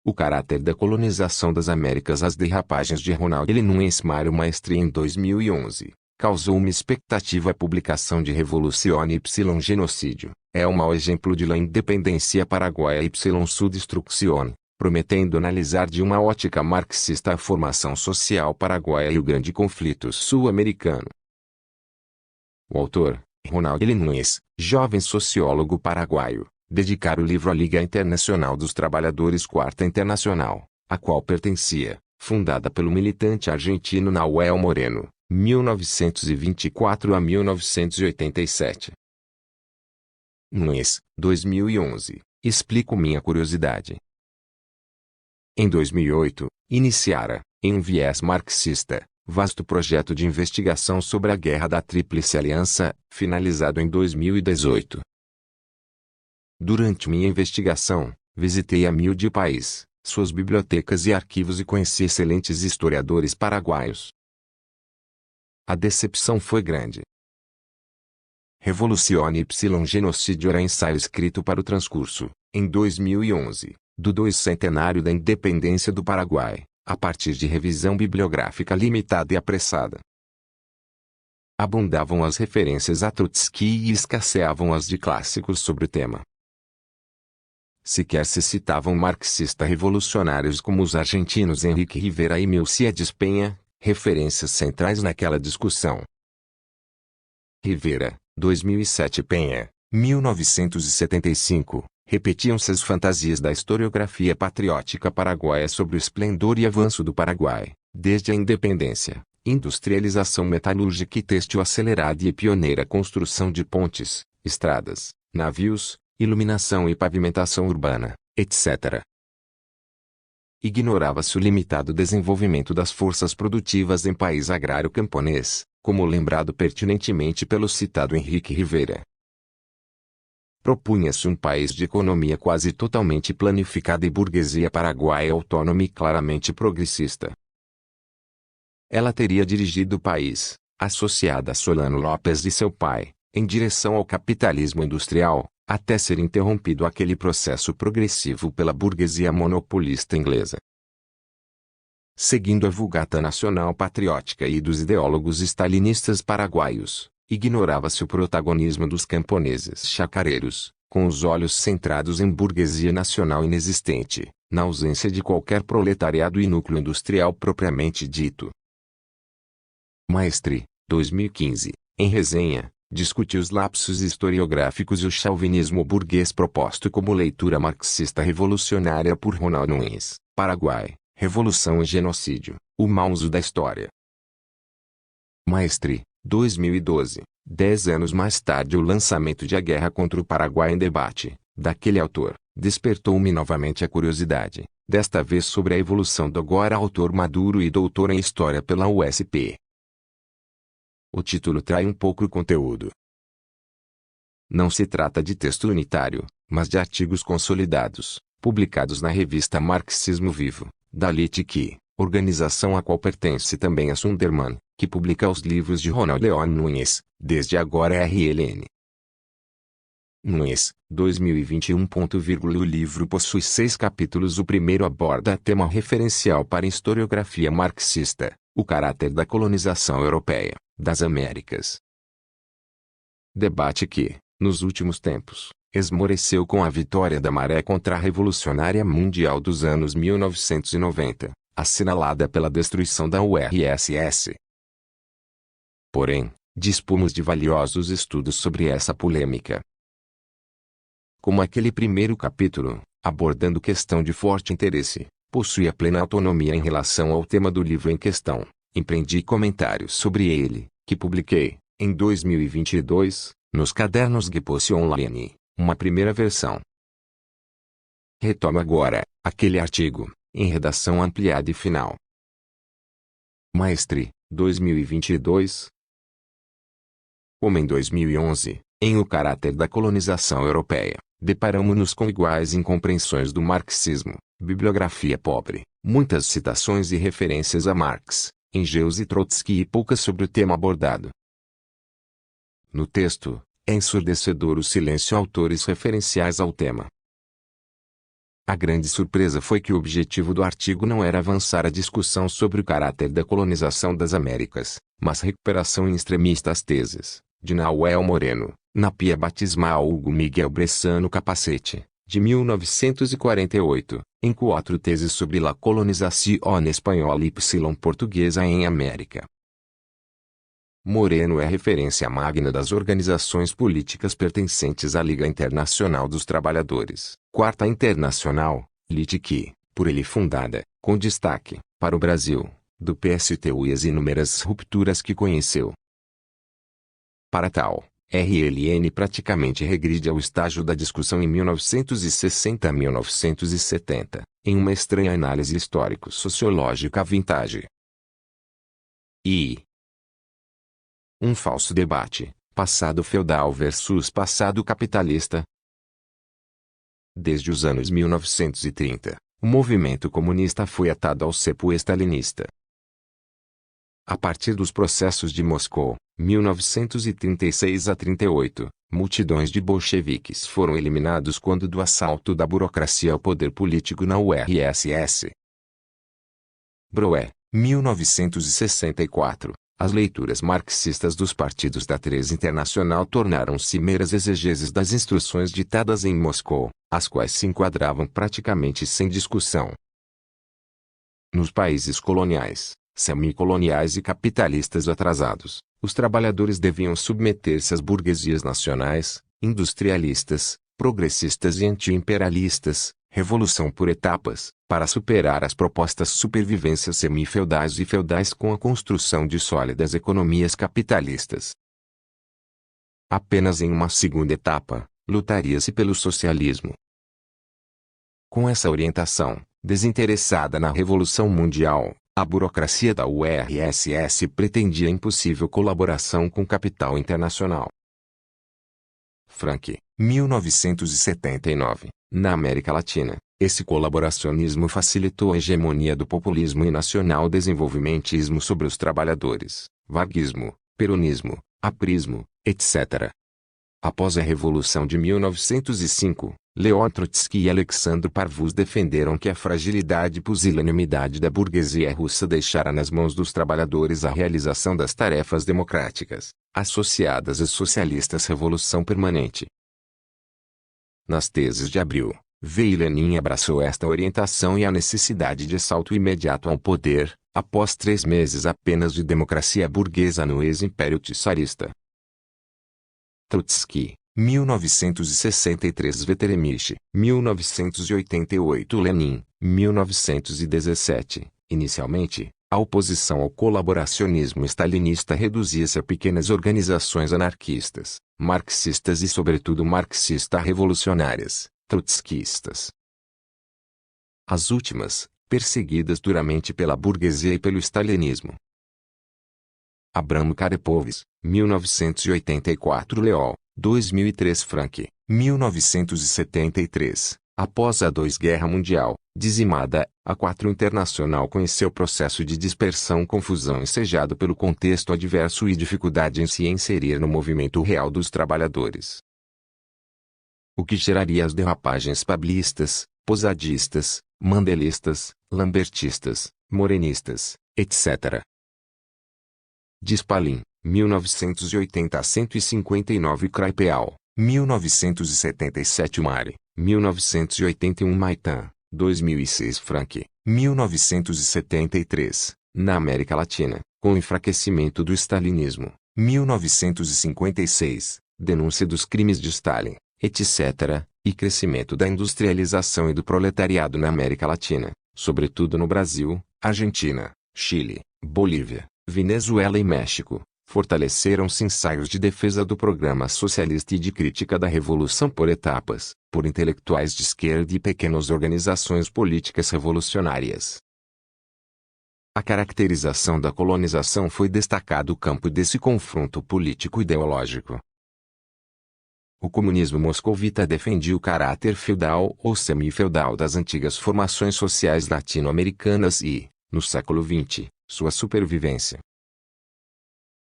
O caráter da colonização das Américas. As derrapagens de Ronald L. Nunes Mário Maestri em 2011. Causou uma expectativa. A publicação de Revoluzione Y Genocídio é um mau exemplo de la independência paraguaia y su destrucción, prometendo analisar de uma ótica marxista a formação social paraguaia e o grande conflito sul-americano. O autor, Ronald L. Nunes, jovem sociólogo paraguaio, dedicara o livro à Liga Internacional dos Trabalhadores Quarta Internacional, a qual pertencia, fundada pelo militante argentino Nahuel Moreno, 1924 a 1987. Nunes, 2011, explico minha curiosidade. Em 2008, iniciara, em um viés marxista, vasto projeto de investigação sobre a Guerra da Tríplice Aliança, finalizado em 2018. Durante minha investigação, visitei humilde país, suas bibliotecas e arquivos e conheci excelentes historiadores paraguaios. A decepção foi grande. Revoluzione Y Genocídio era ensaio escrito para o transcurso, em 2011, do 200º da independência do Paraguai, a partir de revisão bibliográfica limitada e apressada. Abundavam as referências a Trotsky e escasseavam as de clássicos sobre o tema. Sequer se citavam marxistas revolucionários como os argentinos Henrique Rivera e Milcíades Penha, referências centrais naquela discussão. Rivera, 2007. Penha, 1975, repetiam-se as fantasias da historiografia patriótica paraguaia sobre o esplendor e avanço do Paraguai, desde a independência, industrialização metalúrgica e têxtil acelerada e pioneira construção de pontes, estradas, navios, iluminação e pavimentação urbana, etc. Ignorava-se o limitado desenvolvimento das forças produtivas em país agrário camponês, como lembrado pertinentemente pelo citado Henrique Rivera. Propunha-se um país de economia quase totalmente planificada e burguesia paraguaia autônoma e claramente progressista. Ela teria dirigido o país, associada a Solano Lopes e seu pai, em direção ao capitalismo industrial, até ser interrompido aquele processo progressivo pela burguesia monopolista inglesa. Seguindo a vulgata nacional patriótica e dos ideólogos stalinistas paraguaios, ignorava-se o protagonismo dos camponeses chacareiros, com os olhos centrados em burguesia nacional inexistente, na ausência de qualquer proletariado e núcleo industrial propriamente dito. Maestri, 2015, em resenha, discutiu os lapsos historiográficos e o chauvinismo burguês proposto como leitura marxista revolucionária por Ronald Nunes, Paraguai, Revolução e Genocídio, o mau uso da história. Maestri, 2012, 10 anos mais tarde o lançamento de A Guerra contra o Paraguai em Debate, daquele autor, despertou-me novamente a curiosidade, desta vez sobre a evolução do agora autor maduro e doutor em História pela USP. O título trai um pouco o conteúdo. Não se trata de texto unitário, mas de artigos consolidados, publicados na revista Marxismo Vivo, da LITIC, organização a qual pertence também a Sunderman, que publica os livros de Ronald Leon Nunes, desde agora RLN. Nunes, 2021. O livro possui 6 capítulos. O primeiro aborda tema referencial para a historiografia marxista, o caráter da colonização europeia, das Américas. Debate que, nos últimos tempos, esmoreceu com a vitória da maré contra a revolucionária mundial dos anos 1990, assinalada pela destruição da URSS. Porém, dispomos de valiosos estudos sobre essa polêmica. Como aquele primeiro capítulo, abordando questão de forte interesse, possui a plena autonomia em relação ao tema do livro em questão, empreendi comentários sobre ele, que publiquei, em 2022, nos cadernos Gpost Online, uma primeira versão. Retomo agora, aquele artigo, em redação ampliada e final. Maestri, 2022. Como em 2011, em O Caráter da Colonização Europeia, deparamo-nos com iguais incompreensões do marxismo, bibliografia pobre, muitas citações e referências a Marx, Engels e Trotsky e poucas sobre o tema abordado. No texto, é ensurdecedor o silêncio autores referenciais ao tema. A grande surpresa foi que o objetivo do artigo não era avançar a discussão sobre o caráter da colonização das Américas, mas recuperação em extremistas teses, de Nahuel Moreno, na pia batismal Hugo Miguel Bressano Capacete, de 1948, em 4 teses sobre la colonización espanhola y portuguesa em América. Moreno é referência magna das organizações políticas pertencentes à Liga Internacional dos Trabalhadores, Quarta Internacional, LITQ, por ele fundada, com destaque, para o Brasil, do PSTU e as inúmeras rupturas que conheceu. Para tal, RLN praticamente regride ao estágio da discussão em 1960 a 1970, em uma estranha análise histórico-sociológica vintage. Um falso debate, passado feudal versus passado capitalista. Desde os anos 1930, o movimento comunista foi atado ao cepo stalinista. A partir dos processos de Moscou, 1936 a 38, multidões de bolcheviques foram eliminados quando do assalto da burocracia ao poder político na URSS. Broé, 1964. As leituras marxistas dos partidos da Três Internacional tornaram-se meras exegeses das instruções ditadas em Moscou, as quais se enquadravam praticamente sem discussão. Nos países coloniais, semicoloniais e capitalistas atrasados, os trabalhadores deviam submeter-se às burguesias nacionais, industrialistas, progressistas e anti-imperialistas, revolução por etapas, para superar as propostas supervivências semi-feudais e feudais com a construção de sólidas economias capitalistas. Apenas em uma segunda etapa, lutaria-se pelo socialismo. Com essa orientação, desinteressada na Revolução Mundial, a burocracia da URSS pretendia impossível colaboração com capital internacional. Frank, 1979. Na América Latina, esse colaboracionismo facilitou a hegemonia do populismo e nacional-desenvolvimentismo sobre os trabalhadores, varguismo, peronismo, aprismo, etc. Após a Revolução de 1905, Leon Trotsky e Alexandre Parvus defenderam que a fragilidade e pusilanimidade da burguesia russa deixara nas mãos dos trabalhadores a realização das tarefas democráticas, associadas às socialistas revolução permanente. Nas teses de abril, V. Lenin abraçou esta orientação e a necessidade de assalto imediato ao poder, após 3 meses apenas de democracia burguesa no ex-império tsarista. Trotsky, 1963 Veteremich, 1988 Lenin, 1917. Inicialmente, a oposição ao colaboracionismo stalinista reduzia-se a pequenas organizações anarquistas, marxistas e sobretudo marxista-revolucionárias, trotskistas. As últimas, perseguidas duramente pela burguesia e pelo stalinismo. Abramo Karepovs, 1984 Leol, 2003 Frank, 1973. Após a II Guerra Mundial, dizimada, a IV Internacional conheceu o processo de dispersão, confusão ensejado pelo contexto adverso e dificuldade em se inserir no movimento real dos trabalhadores. O que geraria as derrapagens pablistas, posadistas, mandelistas, lambertistas, morenistas, etc. Dispalin, 1980 a 159 Kraipeal, 1977 Mari, 1981 Maitan, 2006 Frank, 1973, na América Latina, com o enfraquecimento do stalinismo, 1956, denúncia dos crimes de Stalin, etc., e crescimento da industrialização e do proletariado na América Latina, sobretudo no Brasil, Argentina, Chile, Bolívia, Venezuela e México, fortaleceram-se ensaios de defesa do programa socialista e de crítica da revolução por etapas, por intelectuais de esquerda e pequenas organizações políticas revolucionárias. A caracterização da colonização foi destacado o campo desse confronto político-ideológico. O comunismo moscovita defendia o caráter feudal ou semi-feudal das antigas formações sociais latino-americanas e, no século XX, sua supervivência.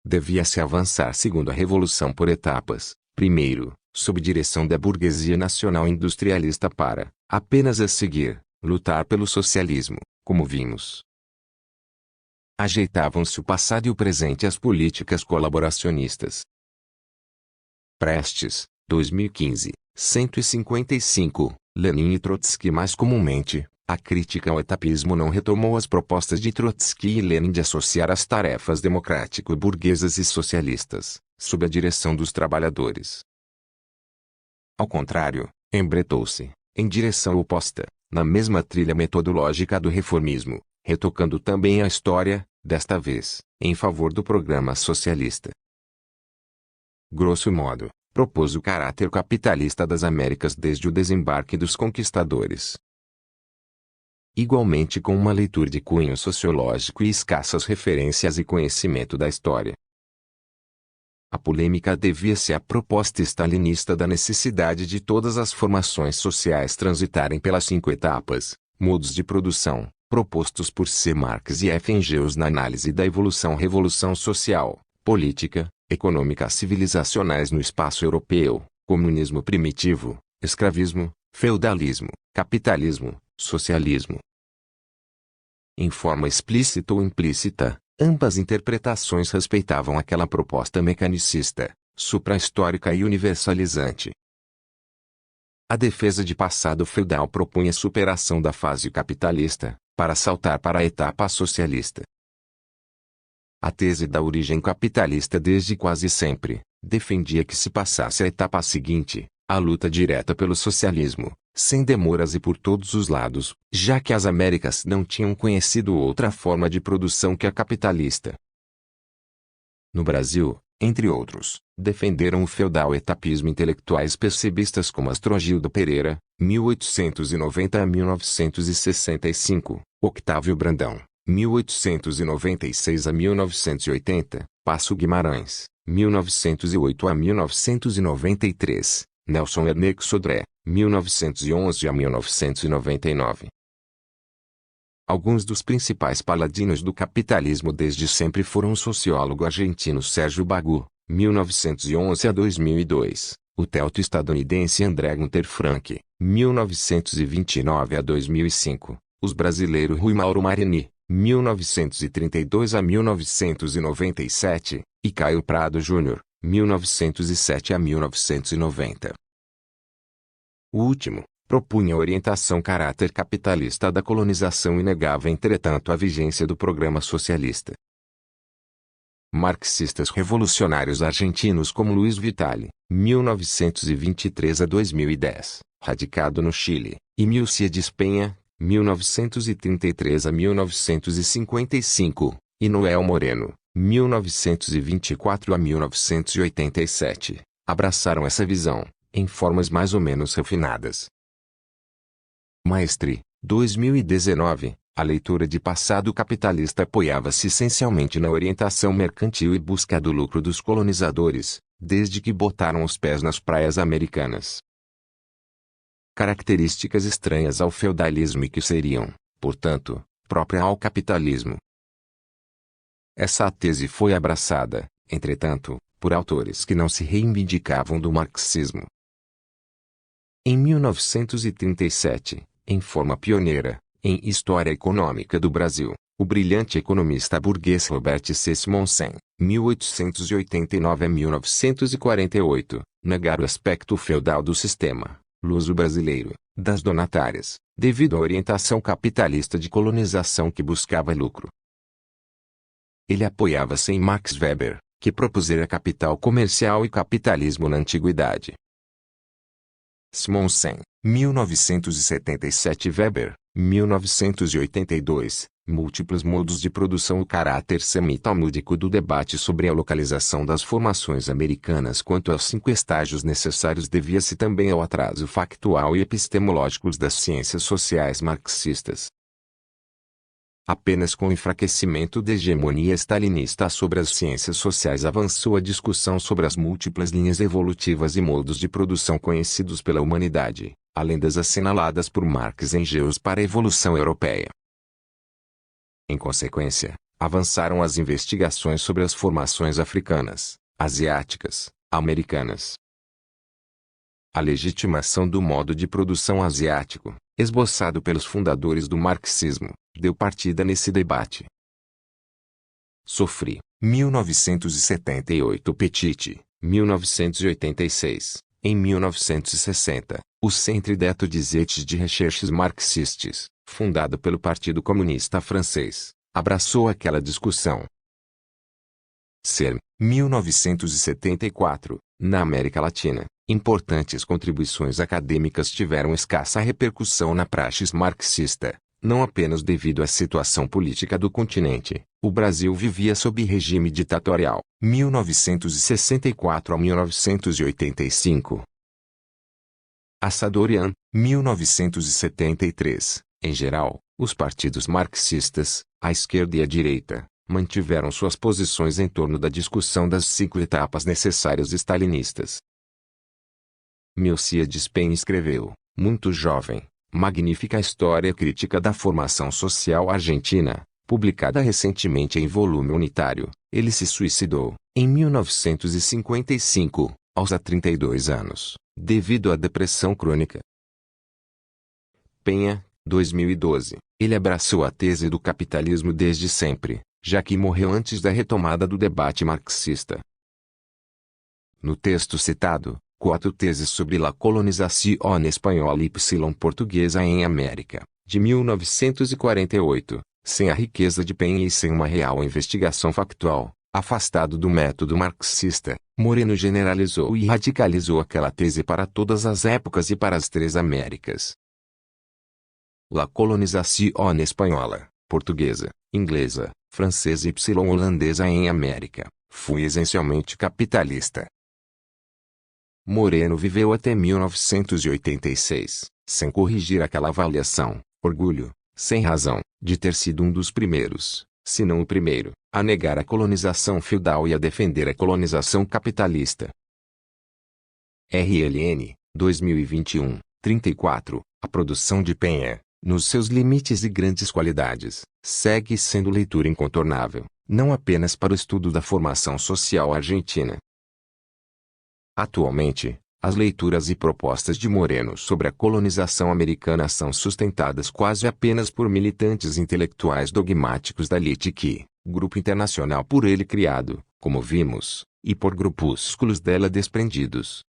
Devia-se avançar segundo a revolução por etapas, primeiro, sob direção da burguesia nacional industrialista para, apenas a seguir, lutar pelo socialismo, como vimos. Ajeitavam-se o passado e o presente às políticas colaboracionistas. Prestes, 2015, 155, Lenin e Trotsky. Mais comumente, a crítica ao etapismo não retomou as propostas de Trotsky e Lenin de associar as tarefas democrático-burguesas e socialistas, sob a direção dos trabalhadores. Ao contrário, embretou-se, em direção oposta, na mesma trilha metodológica do reformismo, retocando também a história, desta vez, em favor do programa socialista. Grosso modo, propôs o caráter capitalista das Américas desde o desembarque dos conquistadores. Igualmente com uma leitura de cunho sociológico e escassas referências e conhecimento da história. A polêmica devia-se à proposta stalinista da necessidade de todas as formações sociais transitarem pelas 5 etapas, modos de produção, propostos por C. Marx e F. Engels na análise da evolução-revolução social, política, econômica civilizacionais no espaço europeu, comunismo primitivo, escravismo, feudalismo, capitalismo, socialismo. Em forma explícita ou implícita, ambas interpretações respeitavam aquela proposta mecanicista, supra-histórica e universalizante. A defesa de passado feudal propunha a superação da fase capitalista, para saltar para a etapa socialista. A tese da origem capitalista desde quase sempre, defendia que se passasse à etapa seguinte, a luta direta pelo socialismo, sem demoras e por todos os lados, já que as Américas não tinham conhecido outra forma de produção que a capitalista. No Brasil, entre outros, defenderam o feudal etapismo intelectuais percebistas como Astrogildo Pereira, 1890 a 1965, Octávio Brandão, 1896 a 1980, Passo Guimarães, 1908 a 1993, Nelson Ernest Sodré, 1911 a 1999. Alguns dos principais paladinos do capitalismo desde sempre foram o sociólogo argentino Sérgio Bagu, 1911 a 2002, o teórico estadunidense André Gunter Frank, 1929 a 2005, os brasileiros Rui Mauro Marini, 1932 a 1997, e Caio Prado Júnior, 1907 a 1990. O último, propunha a orientação caráter capitalista da colonização e negava entretanto a vigência do programa socialista. Marxistas revolucionários argentinos como Luiz Vitale, 1923 a 2010, radicado no Chile, e Milcíades Penha, 1933 a 1955, e Noel Moreno, 1924 a 1987, abraçaram essa visão, em formas mais ou menos refinadas. Maestri, 2019, a leitura de passado capitalista apoiava-se essencialmente na orientação mercantil e busca do lucro dos colonizadores, desde que botaram os pés nas praias americanas. Características estranhas ao feudalismo e que seriam, portanto, própria ao capitalismo. Essa tese foi abraçada, entretanto, por autores que não se reivindicavam do marxismo. Em 1937, em forma pioneira, em História Econômica do Brasil, o brilhante economista burguês Robert C. Simonsen, 1889 a 1948, negara o aspecto feudal do sistema luso-brasileiro, das donatárias, devido à orientação capitalista de colonização que buscava lucro. Ele apoiava-se em Max Weber, que propusera capital comercial e capitalismo na antiguidade. Simonsen, 1977 Weber, 1982, múltiplos modos de produção. O caráter semi-talmúdico do debate sobre a localização das formações americanas quanto aos 5 estágios necessários devia-se também ao atraso factual e epistemológico das ciências sociais marxistas. Apenas com o enfraquecimento da hegemonia stalinista sobre as ciências sociais avançou a discussão sobre as múltiplas linhas evolutivas e modos de produção conhecidos pela humanidade, além das assinaladas por Marx e Engels para a evolução europeia. Em consequência, avançaram as investigações sobre as formações africanas, asiáticas, americanas. a legitimação do modo de produção asiático, esboçado pelos fundadores do marxismo, deu partida nesse debate. Sofri, 1978 Petit, 1986. Em 1960, o Centre d'études de recherches marxistes, fundado pelo Partido Comunista Francês, abraçou aquela discussão. CERN, 1974, na América Latina, importantes contribuições acadêmicas tiveram escassa repercussão na praxis marxista, não apenas devido à situação política do continente. O Brasil vivia sob regime ditatorial, 1964 a 1985. Assadorian, 1973. Em geral, os partidos marxistas, a esquerda e a direita, mantiveram suas posições em torno da discussão das 5 etapas necessárias stalinistas. Milcíades Penha escreveu, muito jovem, magnífica história crítica da formação social argentina, publicada recentemente em volume unitário. Ele se suicidou, em 1955, aos 32 anos, devido à depressão crônica. Penha, 2012. Ele abraçou a tese do capitalismo desde sempre, já que morreu antes da retomada do debate marxista. No texto citado, 4 teses sobre la colonización espanhola y portuguesa em América, de 1948, sem a riqueza de Penha e sem uma real investigação factual, afastado do método marxista, Moreno generalizou e radicalizou aquela tese para todas as épocas e para as 3 Américas. La colonización espanhola, portuguesa, inglesa, francesa e holandesa em América, foi essencialmente capitalista. Moreno viveu até 1986, sem corrigir aquela avaliação, orgulho, sem razão, de ter sido um dos primeiros, se não o primeiro, a negar a colonização feudal e a defender a colonização capitalista. RLN, 2021, 34, a produção de Penha, nos seus limites e grandes qualidades, segue sendo leitura incontornável, não apenas para o estudo da formação social argentina. Atualmente, as leituras e propostas de Moreno sobre a colonização americana são sustentadas quase apenas por militantes intelectuais dogmáticos da LITIC, grupo internacional por ele criado, como vimos, e por grupúsculos dela desprendidos.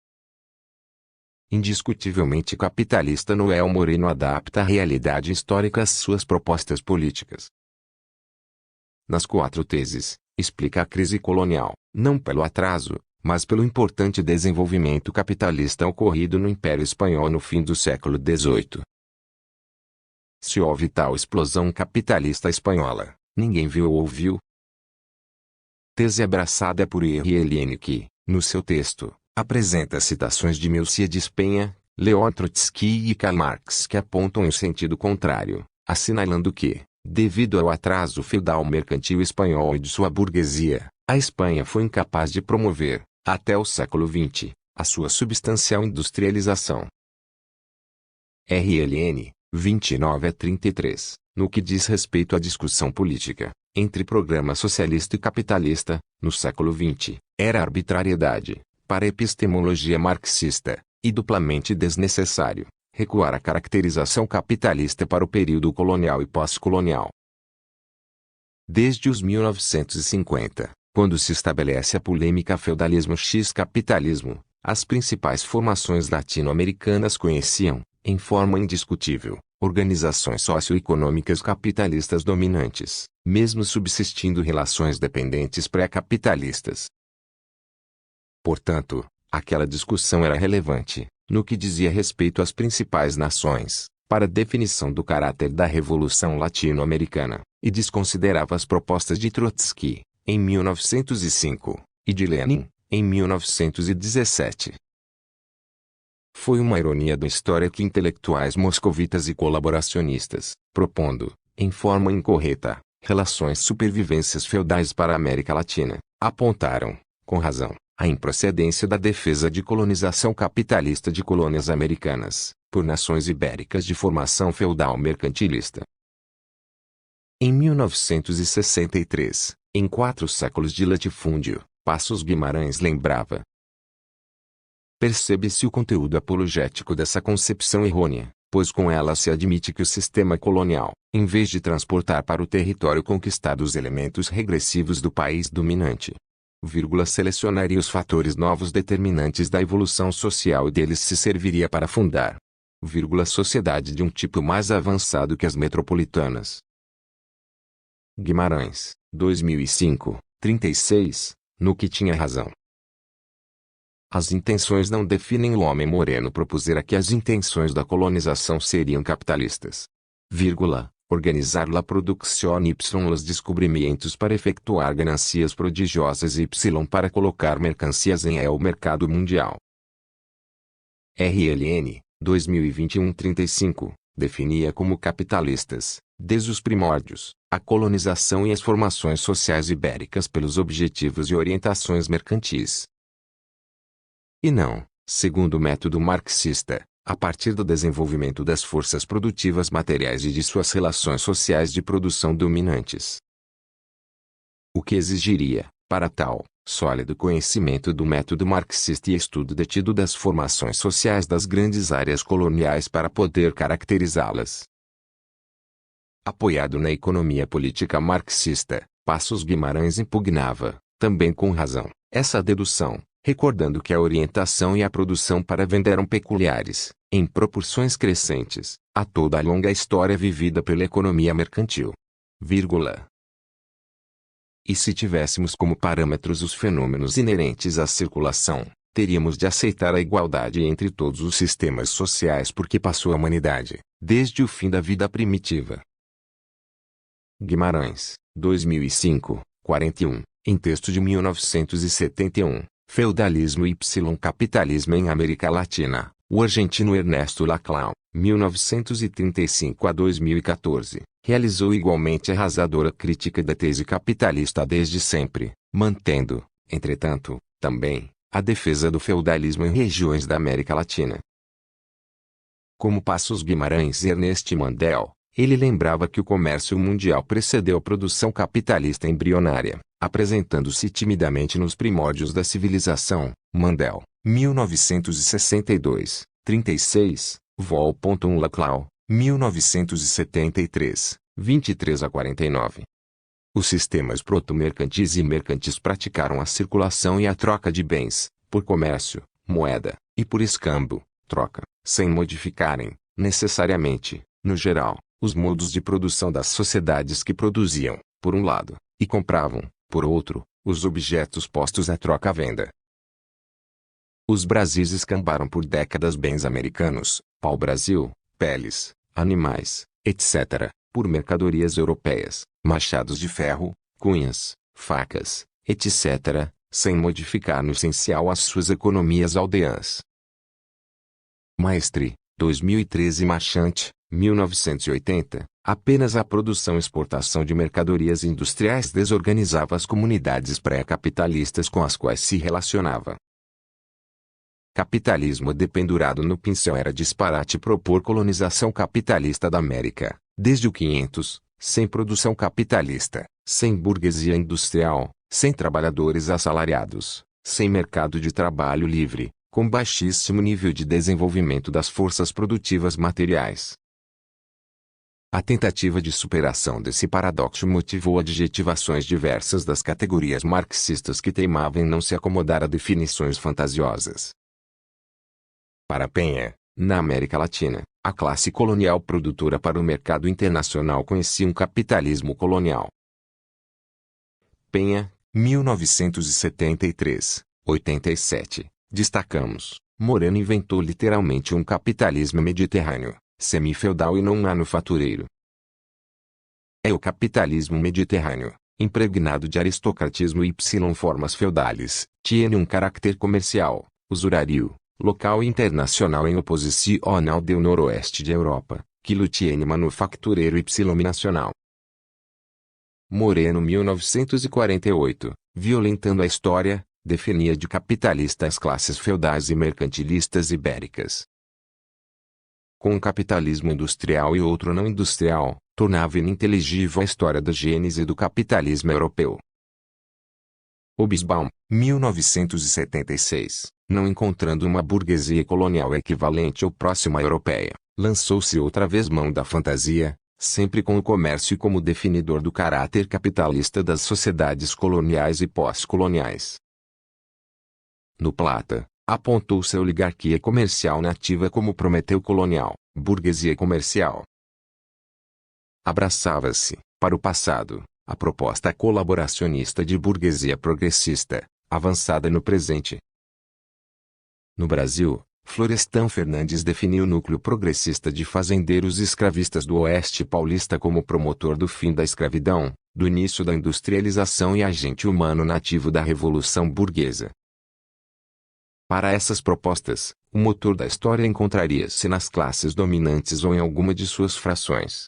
Indiscutivelmente capitalista, Noel Moreno adapta a realidade histórica às suas propostas políticas. Nas 4 teses, explica a crise colonial, não pelo atraso, mas pelo importante desenvolvimento capitalista ocorrido no Império Espanhol no fim do século XVIII. Se houve tal explosão capitalista espanhola, ninguém viu ou ouviu. Tese abraçada por RLN que, no seu texto, apresenta citações de Milcíades Penha, Leon Trotsky e Karl Marx que apontam em sentido contrário, assinalando que, devido ao atraso feudal mercantil espanhol e de sua burguesia, a Espanha foi incapaz de promover, até o século XX, a sua substancial industrialização. RLN, 29 a 33, no que diz respeito à discussão política, entre programa socialista e capitalista, no século XX, era arbitrariedade, para a epistemologia marxista, e duplamente desnecessário, recuar a caracterização capitalista para o período colonial e pós-colonial. Desde os 1950, quando se estabelece a polêmica feudalismo x capitalismo, as principais formações latino-americanas conheciam, em forma indiscutível, organizações socioeconômicas capitalistas dominantes, mesmo subsistindo relações dependentes pré-capitalistas. Portanto, aquela discussão era relevante, no que dizia respeito às principais nações, para a definição do caráter da Revolução Latino-Americana, e desconsiderava as propostas de Trotsky, em 1905, e de Lenin, em 1917. Foi uma ironia da história que intelectuais moscovitas e colaboracionistas, propondo, em forma incorreta, relações supervivências feudais para a América Latina, apontaram, com razão, a improcedência da defesa de colonização capitalista de colônias americanas, por nações ibéricas de formação feudal mercantilista. Em 1963, em 4 séculos de latifúndio, Passos Guimarães lembrava: Percebe-se o conteúdo apologético dessa concepção errônea, pois com ela se admite que o sistema colonial, em vez de transportar para o território conquistado os elementos regressivos do país dominante, selecionaria os fatores novos determinantes da evolução social e deles se serviria para fundar, sociedade de um tipo mais avançado que as metropolitanas. Guimarães, 2005, 36, no que tinha razão. As intenções não definem o homem. Moreno propusera que as intenções da colonização seriam capitalistas. Organizar la production y los descobrimentos para efetuar ganancias prodigiosas y para colocar mercancias em el mercado mundial. RLN, 2021-35, definia como capitalistas, desde os primórdios, a colonização e as formações sociais ibéricas pelos objetivos e orientações mercantis. E não, segundo o método marxista, a partir do desenvolvimento das forças produtivas materiais e de suas relações sociais de produção dominantes. O que exigiria, para tal, sólido conhecimento do método marxista e estudo detido das formações sociais das grandes áreas coloniais para poder caracterizá-las. Apoiado na economia política marxista, Passos Guimarães impugnava, também com razão, essa dedução, recordando que a orientação e a produção para venda eram peculiares, em proporções crescentes, a toda a longa história vivida pela economia mercantil. E se tivéssemos como parâmetros os fenômenos inerentes à circulação, teríamos de aceitar a igualdade entre todos os sistemas sociais porque passou a humanidade, desde o fim da vida primitiva. Guimarães, 2005, 41, em texto de 1971. Feudalismo y capitalismo em América Latina, o argentino Ernesto Laclau, 1935 a 2014, realizou igualmente arrasadora crítica da tese capitalista desde sempre, mantendo, entretanto, também, a defesa do feudalismo em regiões da América Latina. Como Passos Guimarães e Ernest Mandel, ele lembrava que o comércio mundial precedeu a produção capitalista embrionária, apresentando-se timidamente nos primórdios da civilização. Mandel, 1962, 36, Vol. Laclau, 1973, 23 a 49. Os sistemas proto-mercantis e mercantis praticaram a circulação e a troca de bens, por comércio, moeda, e por escambo, troca, sem modificarem, necessariamente, no geral, os modos de produção das sociedades que produziam, por um lado, e compravam, por outro, os objetos postos à troca-venda. Os Brasis escambaram por décadas bens americanos, pau-brasil, peles, animais, etc., por mercadorias europeias, machados de ferro, cunhas, facas, etc., sem modificar no essencial as suas economias aldeãs. Maestre, 2013 Marchant, 1980, apenas a produção e exportação de mercadorias industriais desorganizava as comunidades pré-capitalistas com as quais se relacionava. Capitalismo dependurado no pincel. Era disparate propor colonização capitalista da América, desde o 500, sem produção capitalista, sem burguesia industrial, sem trabalhadores assalariados, sem mercado de trabalho livre, com baixíssimo nível de desenvolvimento das forças produtivas materiais. A tentativa de superação desse paradoxo motivou adjetivações diversas das categorias marxistas que teimavam em não se acomodar a definições fantasiosas. Para Penha, na América Latina, a classe colonial produtora para o mercado internacional conhecia um capitalismo colonial. Penha, 1973, 87, destacamos, Moreno inventou literalmente um capitalismo mediterrâneo, semi-feudal e não manufatureiro. É o capitalismo mediterrâneo, impregnado de aristocratismo y formas feudales, tinha um caráter comercial, usurário, local e internacional em oposição ao do noroeste de Europa, que lo tiene manufactureiro y nacional. Moreno 1948, violentando a história, definia de capitalista as classes feudais e mercantilistas ibéricas. Com um capitalismo industrial e outro não industrial, tornava ininteligível a história da gênese do capitalismo europeu. Hobsbawm, 1976, não encontrando uma burguesia colonial equivalente ou próxima à europeia, lançou-se outra vez mão da fantasia, sempre com o comércio como definidor do caráter capitalista das sociedades coloniais e pós-coloniais. No Plata, apontou-se a oligarquia comercial nativa como Prometeu colonial, burguesia comercial. Abraçava-se, para o passado, a proposta colaboracionista de burguesia progressista, avançada no presente. No Brasil, Florestan Fernandes definiu o núcleo progressista de fazendeiros escravistas do Oeste Paulista como promotor do fim da escravidão, do início da industrialização e agente humano nativo da Revolução Burguesa. Para essas propostas, o motor da história encontraria-se nas classes dominantes ou em alguma de suas frações.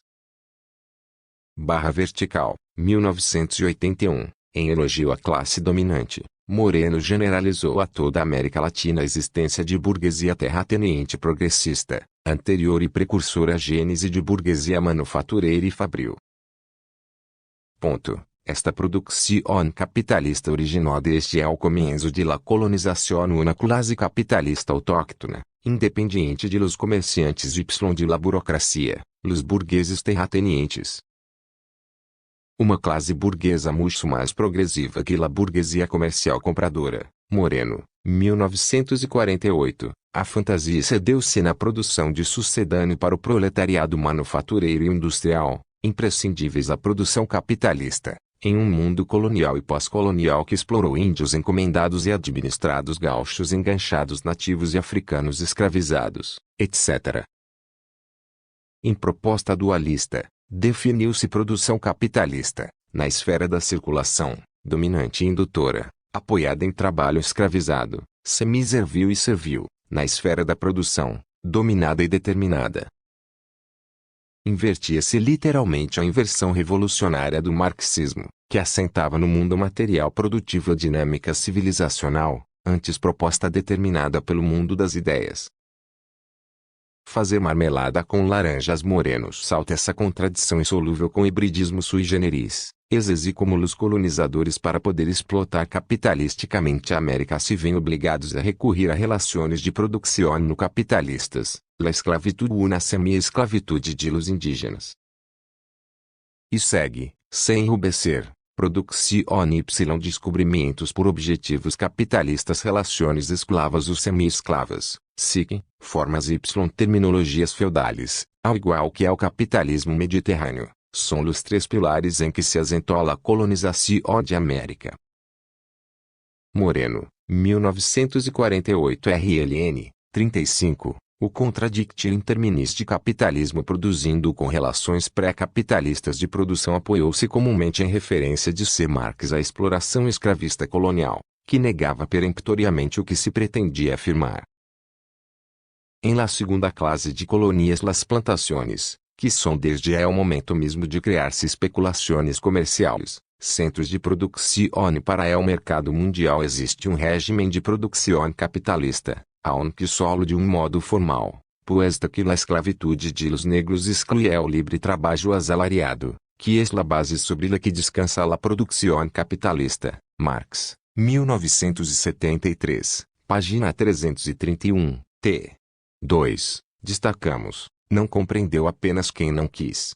Barra vertical, 1981, em elogio à classe dominante, Moreno generalizou a toda a América Latina a existência de burguesia terrateniente progressista, anterior e precursora à gênese de burguesia manufatureira e fabril. Esta produzione capitalista originò desde el comienzo de la colonización una classe capitalista autóctona, independiente de los comerciantes y de la burocracia, los burgueses terratenientes. Uma classe burguesa muito mais progressiva que a burguesia comercial compradora. Moreno, 1948, a fantasia cedeu-se na produção de sucedâneo para o proletariado manufatureiro e industrial, imprescindíveis à produção capitalista, em um mundo colonial e pós-colonial que explorou índios encomendados e administrados gaúchos enganchados nativos e africanos escravizados, etc. Em proposta dualista, definiu-se produção capitalista, na esfera da circulação, dominante e indutora, apoiada em trabalho escravizado, semi-servil e servil, na esfera da produção, dominada e determinada. Invertia-se literalmente a inversão revolucionária do marxismo, que assentava no mundo material produtivo a dinâmica civilizacional, antes proposta determinada pelo mundo das ideias. Fazer marmelada com laranjas. Moreno salta essa contradição insolúvel com hibridismo sui generis, exige como os colonizadores para poder explotar capitalisticamente a América se veem obrigados a recorrer a relações de produção no capitalistas, la esclavitud una semi-esclavitude de los indígenas. E segue, sem enrubescer, produzione y descobrimentos por objetivos capitalistas relações esclavas ou semi-esclavas, SIC, formas y terminologias feudales, ao igual que ao capitalismo mediterrâneo, são os três pilares em que se asentou a colonização de América. Moreno, 1948 RLN, 35. O contradictio interminis de capitalismo produzindo com relações pré-capitalistas de produção apoiou-se comumente em referência de C. Marx à exploração escravista colonial, que negava peremptoriamente o que se pretendia afirmar. Em la segunda classe de colonias las plantaciones, que são desde el momento mesmo de criar-se especulações comerciais, centros de produção para el mercado mundial existe regime de produção capitalista, aunque solo de modo formal, puesto que la esclavitude de los negros exclui el libre trabalho asalariado, que es la base sobre la que descansa la produção capitalista. Marx, 1973, página 331, t. 2. Destacamos, não compreendeu apenas quem não quis.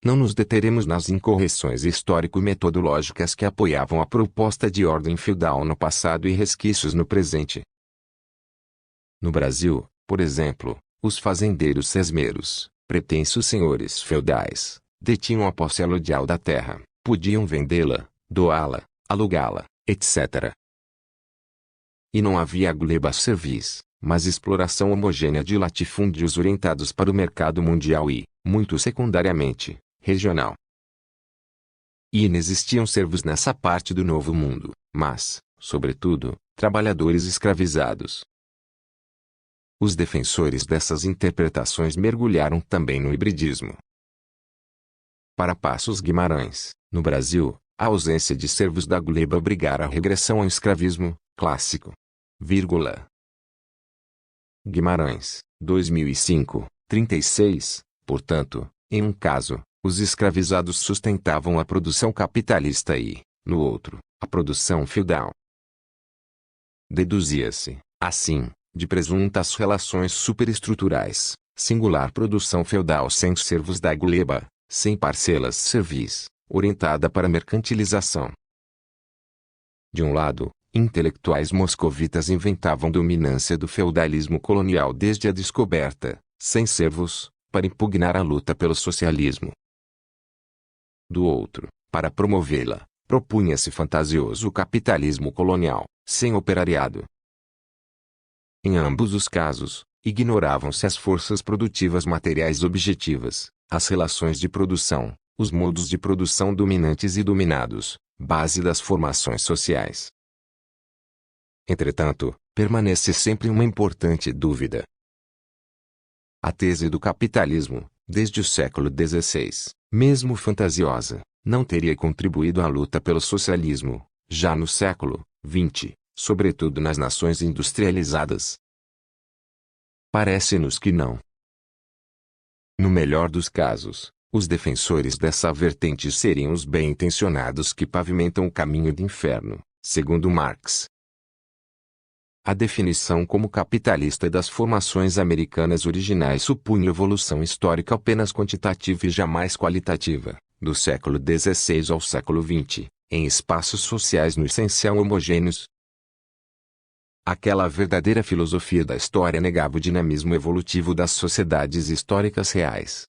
Não nos deteremos nas incorreções histórico-metodológicas que apoiavam a proposta de ordem feudal no passado e resquícios no presente. No Brasil, por exemplo, os fazendeiros sesmeiros, pretensos senhores feudais, detinham a posse aludial da terra, podiam vendê-la, doá-la, alugá-la, etc. E não havia gleba serviço, mas exploração homogênea de latifúndios orientados para o mercado mundial e, muito secundariamente, regional. E inexistiam servos nessa parte do Novo Mundo, mas, sobretudo, trabalhadores escravizados. Os defensores dessas interpretações mergulharam também no hibridismo. Para Passos Guimarães, no Brasil, a ausência de servos da gleba obrigara a regressão ao escravismo clássico. Guimarães, 2005, 36, portanto, em um caso, os escravizados sustentavam a produção capitalista e, no outro, a produção feudal. Deduzia-se, assim, de presuntas relações superestruturais, singular produção feudal sem servos da gleba, sem parcelas servis, orientada para a mercantilização. De um lado, intelectuais moscovitas inventavam dominância do feudalismo colonial desde a descoberta, sem servos, para impugnar a luta pelo socialismo. Do outro, para promovê-la, propunha-se fantasioso capitalismo colonial, sem operariado. Em ambos os casos, ignoravam-se as forças produtivas materiais objetivas, as relações de produção, os modos de produção dominantes e dominados, base das formações sociais. Entretanto, permanece sempre uma importante dúvida. A tese do capitalismo, desde o século XVI, mesmo fantasiosa, não teria contribuído à luta pelo socialismo, já no século XX, sobretudo nas nações industrializadas. Parece-nos que não. No melhor dos casos, os defensores dessa vertente seriam os bem-intencionados que pavimentam o caminho do inferno, segundo Marx. A definição como capitalista das formações americanas originais supunha evolução histórica apenas quantitativa e jamais qualitativa, do século XVI ao século XX, em espaços sociais no essencial homogêneos. Aquela verdadeira filosofia da história negava o dinamismo evolutivo das sociedades históricas reais.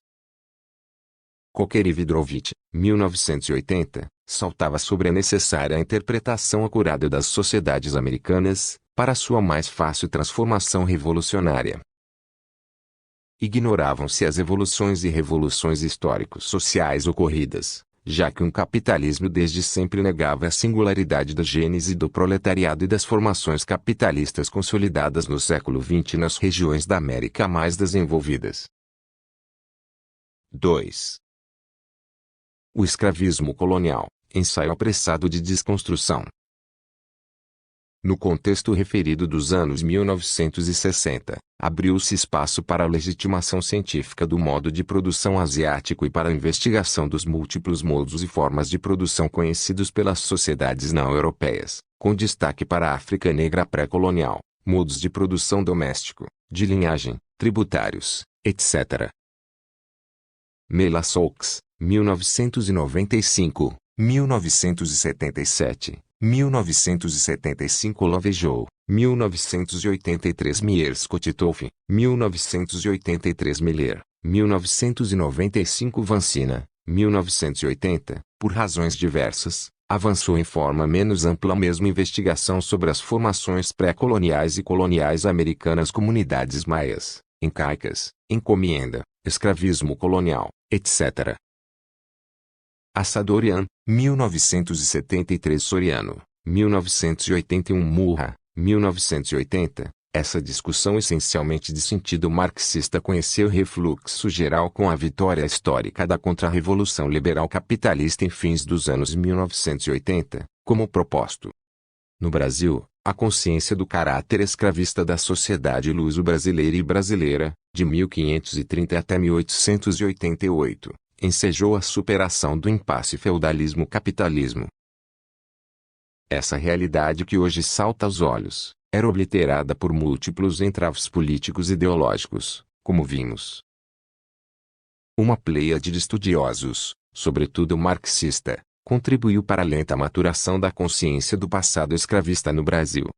Cocker e Vidrovich, 1980, saltava sobre a necessária interpretação acurada das sociedades americanas, para sua mais fácil transformação revolucionária. Ignoravam-se as evoluções e revoluções históricos sociais ocorridas, já que um capitalismo desde sempre negava a singularidade da gênese do proletariado e das formações capitalistas consolidadas no século XX nas regiões da América mais desenvolvidas. 2. O escravismo colonial, ensaio apressado de desconstrução. No contexto referido dos anos 1960, abriu-se espaço para a legitimação científica do modo de produção asiático e para a investigação dos múltiplos modos e formas de produção conhecidos pelas sociedades não-europeias, com destaque para a África negra pré-colonial, modos de produção doméstico, de linhagem, tributários, etc. Melassolks, 1995, 1977. 1975 Lovejou, 1983 Mierscottitolf, 1983 Miller, 1995 Vancina, 1980, por razões diversas, avançou em forma menos ampla a mesma investigação sobre as formações pré-coloniais e coloniais americanas, comunidades maias, incaicas, encomienda, escravismo colonial, etc. Assadorian, 1973 Soriano, 1981 Murra, 1980, essa discussão essencialmente de sentido marxista conheceu refluxo geral com a vitória histórica da contra-revolução liberal capitalista em fins dos anos 1980, como proposto. No Brasil, a consciência do caráter escravista da sociedade luso-brasileira e brasileira, de 1530 até 1888, ensejou a superação do impasse feudalismo-capitalismo. Essa realidade que hoje salta aos olhos, era obliterada por múltiplos entraves políticos e ideológicos, como vimos. Uma pleiade de estudiosos, sobretudo marxista, contribuiu para a lenta maturação da consciência do passado escravista no Brasil.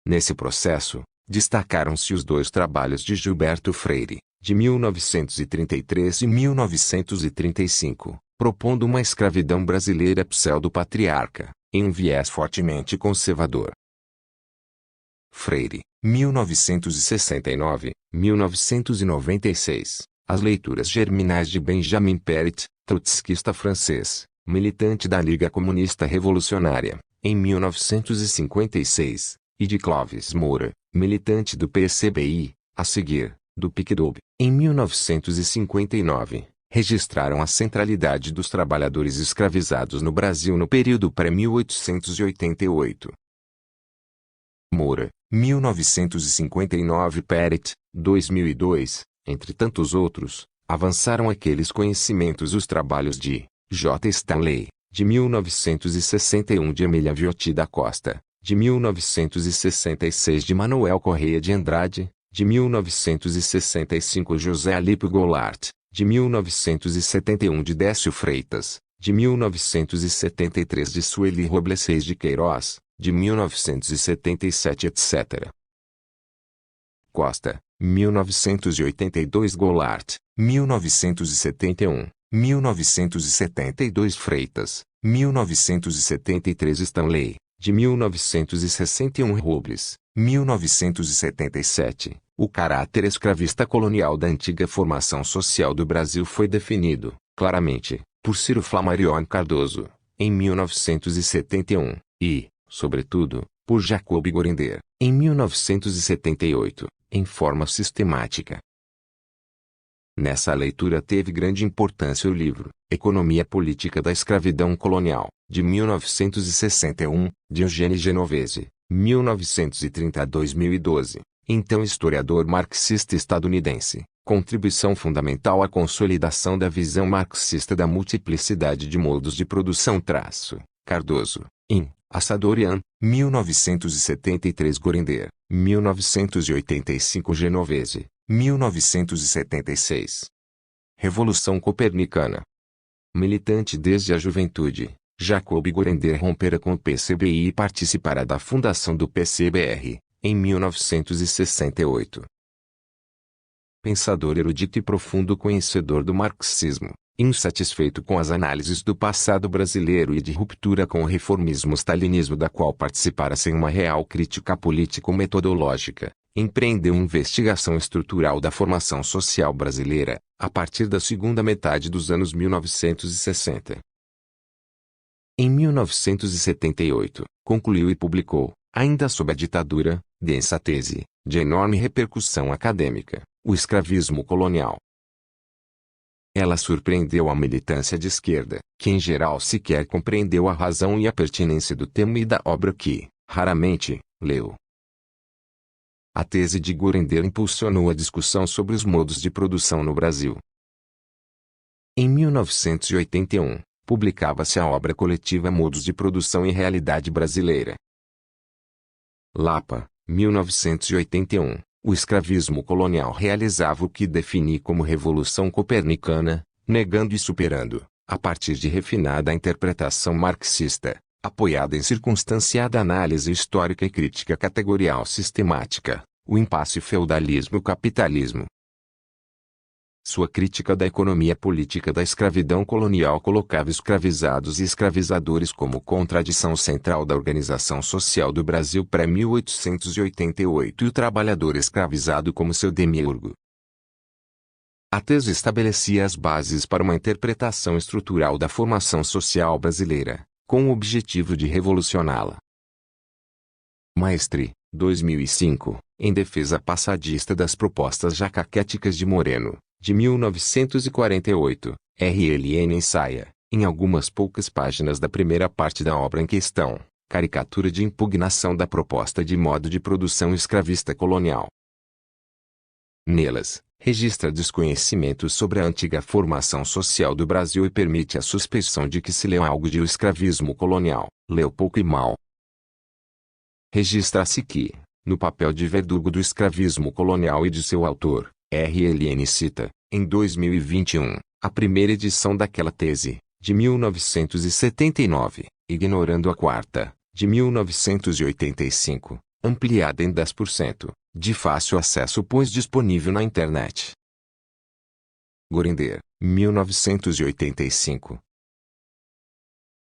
Nesse processo, destacaram-se os dois trabalhos de Gilberto Freire, de 1933 e 1935, propondo uma escravidão brasileira pseudo-patriarca, em um viés fortemente conservador. Freire, 1969, 1996, as leituras germinais de Benjamin Périt, trotskista francês, militante da Liga Comunista Revolucionária, em 1956, e de Clovis Moura, militante do PCBI, a seguir, do PICDOB, em 1959, registraram a centralidade dos trabalhadores escravizados no Brasil no período pré-1888. Moura, 1959 Périt, 2002, entre tantos outros, avançaram aqueles conhecimentos os trabalhos de J. Stanley, de 1961 de Emília Viotti da Costa, de 1966 de Manuel Correia de Andrade, de 1965 José Alípio Goulart, de 1971 de Décio Freitas, de 1973 de Sueli Robles Reis de Queiroz, de 1977 etc. Costa, 1982 Goulart, 1971, 1972 Freitas, 1973 Stanley, de 1961 Robles, 1977, o caráter escravista colonial da antiga formação social do Brasil foi definido, claramente, por Ciro Flammarion Cardoso, em 1971, e, sobretudo, por Jacob Gorinder, em 1978, em forma sistemática. Nessa leitura teve grande importância o livro Economia Política da Escravidão Colonial, de 1961, de Eugênio Genovese, 1930 a 2012, então historiador marxista estadunidense, contribuição fundamental à consolidação da visão marxista da multiplicidade de modos de produção. Cardoso, in, Assadorian, 1973 Gorinder, 1985 Genovese, 1976. Revolução Copernicana. Militante desde a juventude, Jacob Gorinder rompera com o PCBI e participará da fundação do PCBR, em 1968. Pensador erudito e profundo conhecedor do marxismo, insatisfeito com as análises do passado brasileiro e de ruptura com o reformismo-stalinismo da qual participara sem uma real crítica político-metodológica, empreendeu investigação estrutural da formação social brasileira, a partir da segunda metade dos anos 1960. Em 1978, concluiu e publicou, ainda sob a ditadura, densa tese, de enorme repercussão acadêmica, O Escravismo Colonial. Ela surpreendeu a militância de esquerda, que em geral sequer compreendeu a razão e a pertinência do tema e da obra que, raramente, leu. A tese de Gorinder impulsionou a discussão sobre os modos de produção no Brasil. Em 1981, publicava-se a obra coletiva Modos de Produção e Realidade Brasileira. Lapa, 1981, o escravismo colonial realizava o que defini como Revolução Copernicana, negando e superando, a partir de refinada interpretação marxista, apoiada em circunstanciada análise histórica e crítica categorial sistemática, o impasse feudalismo-capitalismo. Sua crítica da economia política da escravidão colonial colocava escravizados e escravizadores como contradição central da organização social do Brasil pré-1888 e o trabalhador escravizado como seu demiurgo. A tese estabelecia as bases para uma interpretação estrutural da formação social brasileira, com o objetivo de revolucioná-la. Maestre, 2005, em defesa passadista das propostas jacaquéticas de Moreno, de 1948, RLN ensaia, em algumas poucas páginas da primeira parte da obra em questão, caricatura de impugnação da proposta de modo de produção escravista colonial. Nelas, registra desconhecimento sobre a antiga formação social do Brasil e permite a suspeição de que se leu algo de o escravismo colonial, leu pouco e mal. Registra-se que, no papel de verdugo do escravismo colonial e de seu autor, RLN cita, em 2021, a primeira edição daquela tese, de 1979, ignorando a quarta, de 1985, ampliada em 10%, de fácil acesso pois disponível na internet. Gorinder, 1985.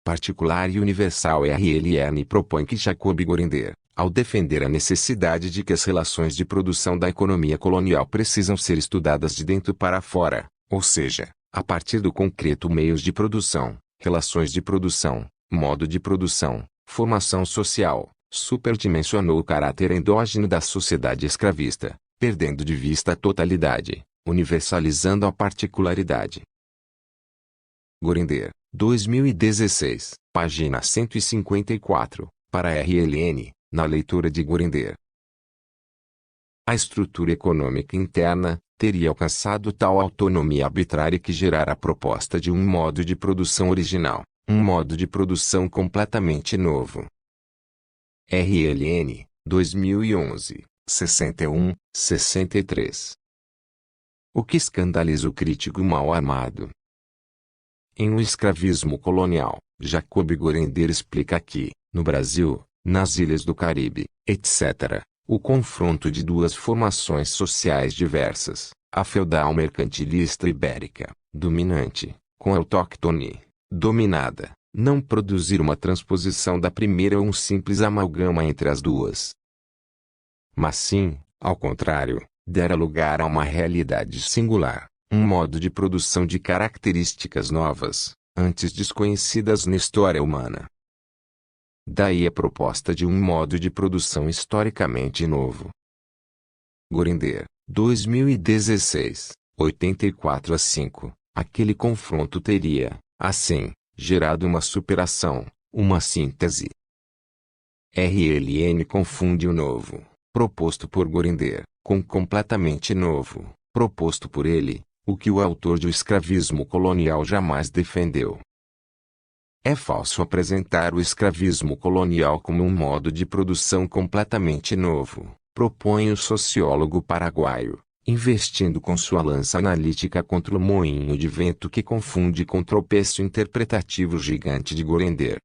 Particular e Universal RLN propõe que Jacob Gorinder, ao defender a necessidade de que as relações de produção da economia colonial precisam ser estudadas de dentro para fora, ou seja, a partir do concreto meios de produção, relações de produção, modo de produção, formação social, superdimensionou o caráter endógeno da sociedade escravista, perdendo de vista a totalidade, universalizando a particularidade. Gorinder, 2016, página 154, para RLN, na leitura de Gorinder. A estrutura econômica interna teria alcançado tal autonomia arbitrária que gerara a proposta de um modo de produção original, Um modo de produção completamente novo. RLN, 2011, 61, 63. O que escandaliza o crítico mal armado? Em O Escravismo Colonial, Jacob Gorender explica que, no Brasil, nas ilhas do Caribe, etc., o confronto de duas formações sociais diversas, a feudal mercantilista ibérica, dominante, com a autóctone, dominada, não produzir uma transposição da primeira ou um simples amalgama entre as duas. Mas sim, ao contrário, dera lugar a uma realidade singular, um modo de produção de características novas, antes desconhecidas na história humana. Daí a proposta de um modo de produção historicamente novo. Gorender, 2016, 84-5. Aquele confronto teria, assim, gerado uma superação, uma síntese. RLN confunde o novo, proposto por Gorender, com completamente novo, proposto por ele, o que o autor de O Escravismo Colonial jamais defendeu. É falso apresentar o escravismo colonial como um modo de produção completamente novo, propõe o sociólogo paraguaio, investindo com sua lança analítica contra o moinho de vento que confunde com o tropeço interpretativo gigante de Gorender.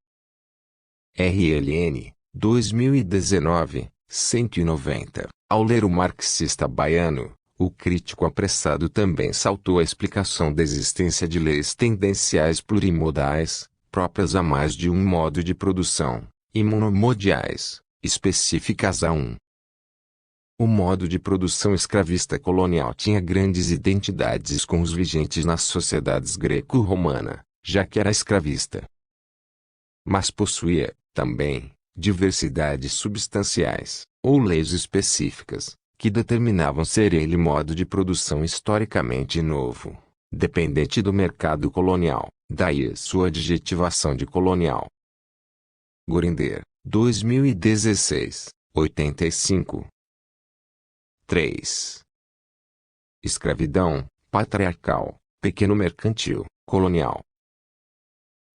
RLN, 2019, 190. Ao ler o marxista baiano, o crítico apressado também saltou a explicação da existência de leis tendenciais plurimodais, próprias a mais de um modo de produção, e monomodiais, específicas a um. O modo de produção escravista colonial tinha grandes identidades com os vigentes nas sociedades greco-romana, já que era escravista. Mas possuía, também, diversidades substanciais, ou leis específicas, que determinavam ser ele modo de produção historicamente novo, dependente do mercado colonial, daí sua adjetivação de colonial. Gorender, 2016, 85. 3. Escravidão, patriarcal, pequeno mercantil, colonial.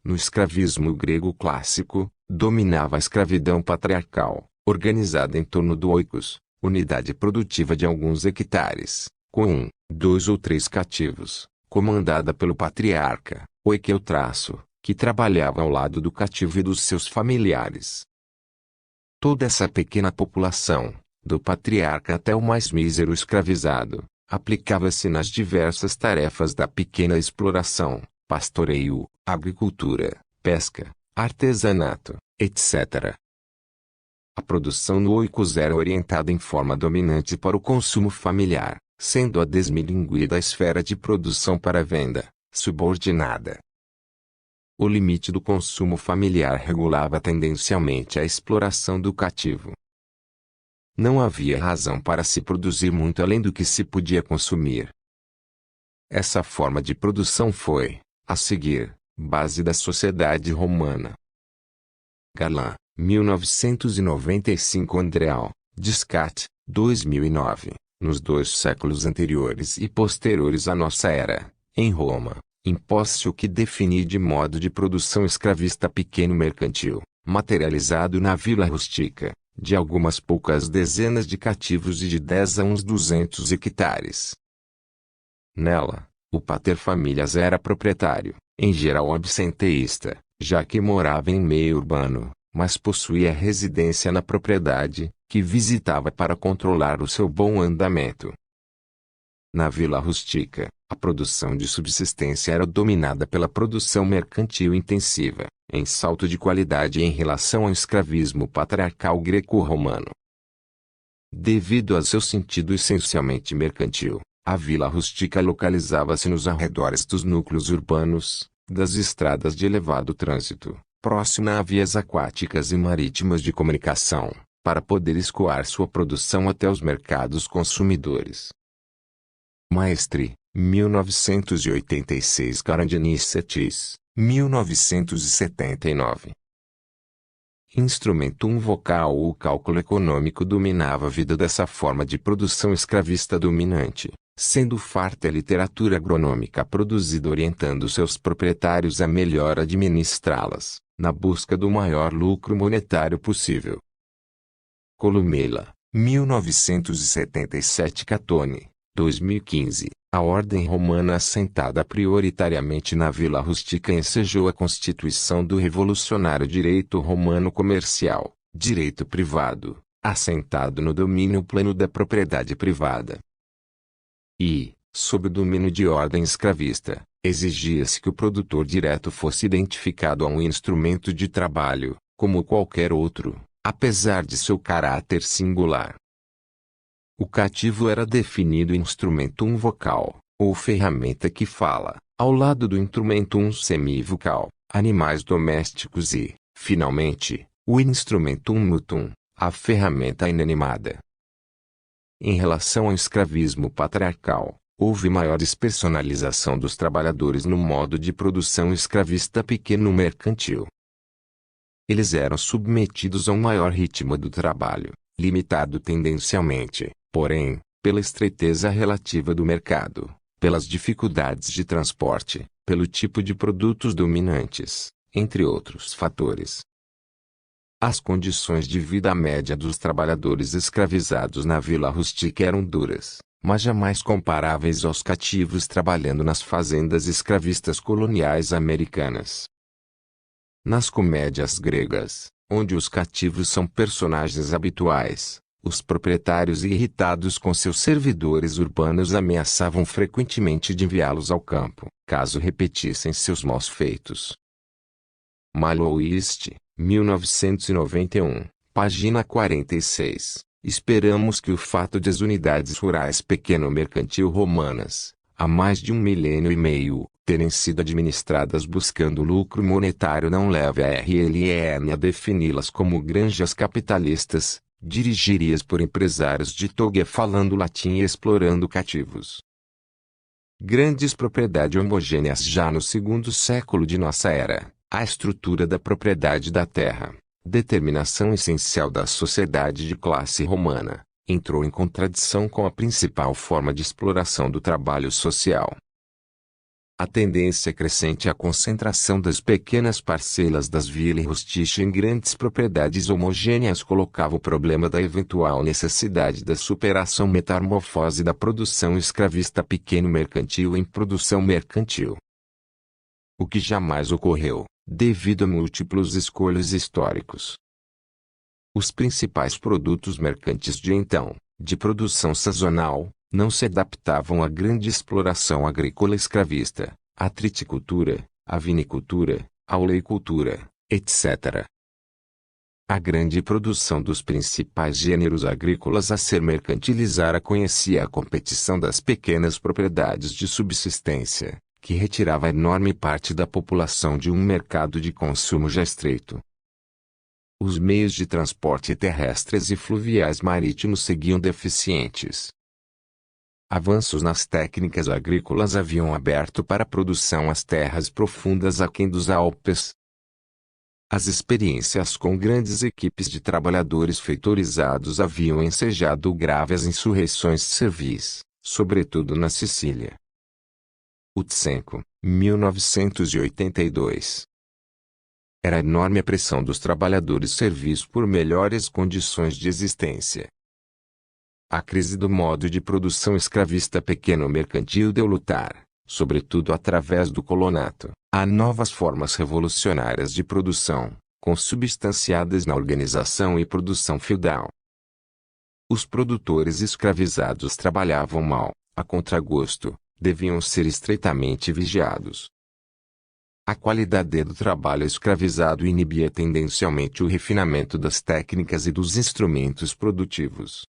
No escravismo grego clássico, dominava a escravidão patriarcal, organizada em torno do oikos, unidade produtiva de alguns hectares, com 1, 2 ou 3 cativos, comandada pelo patriarca, oikeutraço, que trabalhava ao lado do cativo e dos seus familiares. Toda essa pequena população, do patriarca até o mais mísero escravizado, aplicava-se nas diversas tarefas da pequena exploração, pastoreio, agricultura, pesca, artesanato, etc. A produção no oikos era orientada em forma dominante para o consumo familiar, sendo a desmilinguida a esfera de produção para a venda, subordinada. O limite do consumo familiar regulava tendencialmente a exploração do cativo. Não havia razão para se produzir muito além do que se podia consumir. Essa forma de produção foi, a seguir, base da sociedade romana. Galan, 1995. Andreal, Descartes, 2009. Nos 2 séculos anteriores e posteriores à nossa era, em Roma, impôs-se o que definir de modo de produção escravista pequeno mercantil, materializado na vila rústica, de algumas poucas dezenas de cativos e de 10 a uns 200 hectares. Nela, o pater-famílias era proprietário, em geral absenteísta, já que morava em meio urbano, mas possuía residência na propriedade, que visitava para controlar o seu bom andamento. Na vila rústica, a produção de subsistência era dominada pela produção mercantil intensiva, em salto de qualidade em relação ao escravismo patriarcal greco-romano. Devido a seu sentido essencialmente mercantil, a vila rústica localizava-se nos arredores dos núcleos urbanos, das estradas de elevado trânsito, próxima a vias aquáticas e marítimas de comunicação, para poder escoar sua produção até os mercados consumidores. Maestri, 1986. Karandinicetis, 1979. Instrumento vocal. O cálculo econômico dominava a vida dessa forma de produção escravista dominante, sendo farta a literatura agronômica produzida orientando seus proprietários a melhor administrá-las, na busca do maior lucro monetário possível. Columela, 1977. Catone, 2015. A ordem romana assentada prioritariamente na Vila Rústica ensejou a constituição do revolucionário direito romano comercial, direito privado, assentado no domínio pleno da propriedade privada. E, sob o domínio de ordem escravista, exigia-se que o produtor direto fosse identificado a um instrumento de trabalho, como qualquer outro, apesar de seu caráter singular. O cativo era definido instrumentum vocal, ou ferramenta que fala, ao lado do instrumentum semivocal, animais domésticos e, finalmente, o instrumentum mutum, a ferramenta inanimada. Em relação ao escravismo patriarcal, houve maior despersonalização dos trabalhadores no modo de produção escravista pequeno-mercantil. Eles eram submetidos a um maior ritmo do trabalho, limitado tendencialmente, porém, pela estreiteza relativa do mercado, pelas dificuldades de transporte, pelo tipo de produtos dominantes, entre outros fatores. As condições de vida média dos trabalhadores escravizados na Vila Rústica eram duras, mas jamais comparáveis aos cativos trabalhando nas fazendas escravistas coloniais americanas. Nas comédias gregas, onde os cativos são personagens habituais, os proprietários irritados com seus servidores urbanos ameaçavam frequentemente de enviá-los ao campo, caso repetissem seus maus feitos. Malloist, 1991, página 46. Esperamos que o fato de as unidades rurais pequeno-mercantil romanas, há mais de 1 milênio e meio, terem sido administradas buscando lucro monetário não leve a RLN a defini-las como granjas capitalistas, dirigidas por empresários de toga falando latim e explorando cativos. Grandes propriedades homogêneas já no segundo século de nossa era. A estrutura da propriedade da terra, determinação essencial da sociedade de classe romana, entrou em contradição com a principal forma de exploração do trabalho social. A tendência crescente à concentração das pequenas parcelas das vilas rústicas em grandes propriedades homogêneas colocava o problema da eventual necessidade da superação metamorfose da produção escravista pequeno-mercantil em produção mercantil. O que jamais ocorreu, devido a múltiplos escolhas históricos. Os principais produtos mercantis de então, de produção sazonal, não se adaptavam à grande exploração agrícola escravista, à triticultura, à vinicultura, à oleicultura, etc. A grande produção dos principais gêneros agrícolas a ser mercantilizada conhecia a competição das pequenas propriedades de subsistência, que retirava enorme parte da população de um mercado de consumo já estreito. Os meios de transporte terrestres e fluviais marítimos seguiam deficientes. Avanços nas técnicas agrícolas haviam aberto para a produção as terras profundas aquém dos Alpes. As experiências com grandes equipes de trabalhadores feitorizados haviam ensejado graves insurreições servis, sobretudo na Sicília. Utsenko, 1982. Era enorme a pressão dos trabalhadores servis por melhores condições de existência. A crise do modo de produção escravista pequeno-mercantil deu lutar, sobretudo através do colonato, a novas formas revolucionárias de produção, consubstanciadas na organização e produção feudal. Os produtores escravizados trabalhavam mal, a contragosto, deviam ser estreitamente vigiados. A qualidade do trabalho escravizado inibia tendencialmente o refinamento das técnicas e dos instrumentos produtivos.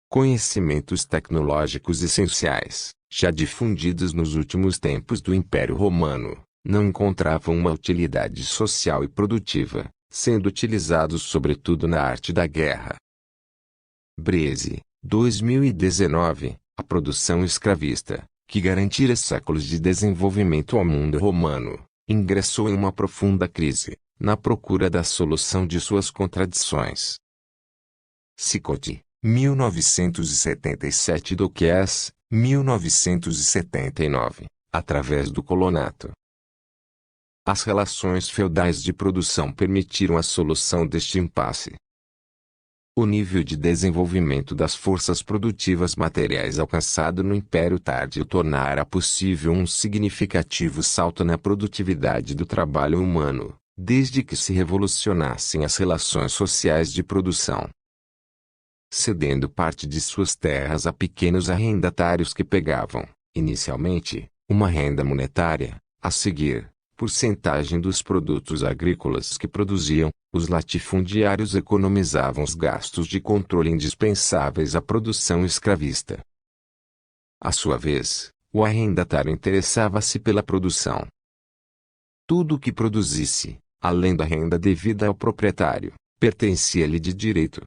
Conhecimentos tecnológicos essenciais, já difundidos nos últimos tempos do Império Romano, não encontravam uma utilidade social e produtiva, sendo utilizados sobretudo na arte da guerra. Breze, 2019, a produção escravista, que garantira séculos de desenvolvimento ao mundo romano, ingressou em uma profunda crise, na procura da solução de suas contradições. Sicotti, 1977. Do que 1979, através do colonato. As relações feudais de produção permitiram a solução deste impasse. O nível de desenvolvimento das forças produtivas materiais alcançado no Império Tárdio tornara possível um significativo salto na produtividade do trabalho humano, desde que se revolucionassem as relações sociais de produção. Cedendo parte de suas terras a pequenos arrendatários que pegavam, inicialmente, uma renda monetária, a seguir, porcentagem dos produtos agrícolas que produziam, os latifundiários economizavam os gastos de controle indispensáveis à produção escravista. À sua vez, o arrendatário interessava-se pela produção. Tudo o que produzisse, além da renda devida ao proprietário, pertencia-lhe de direito.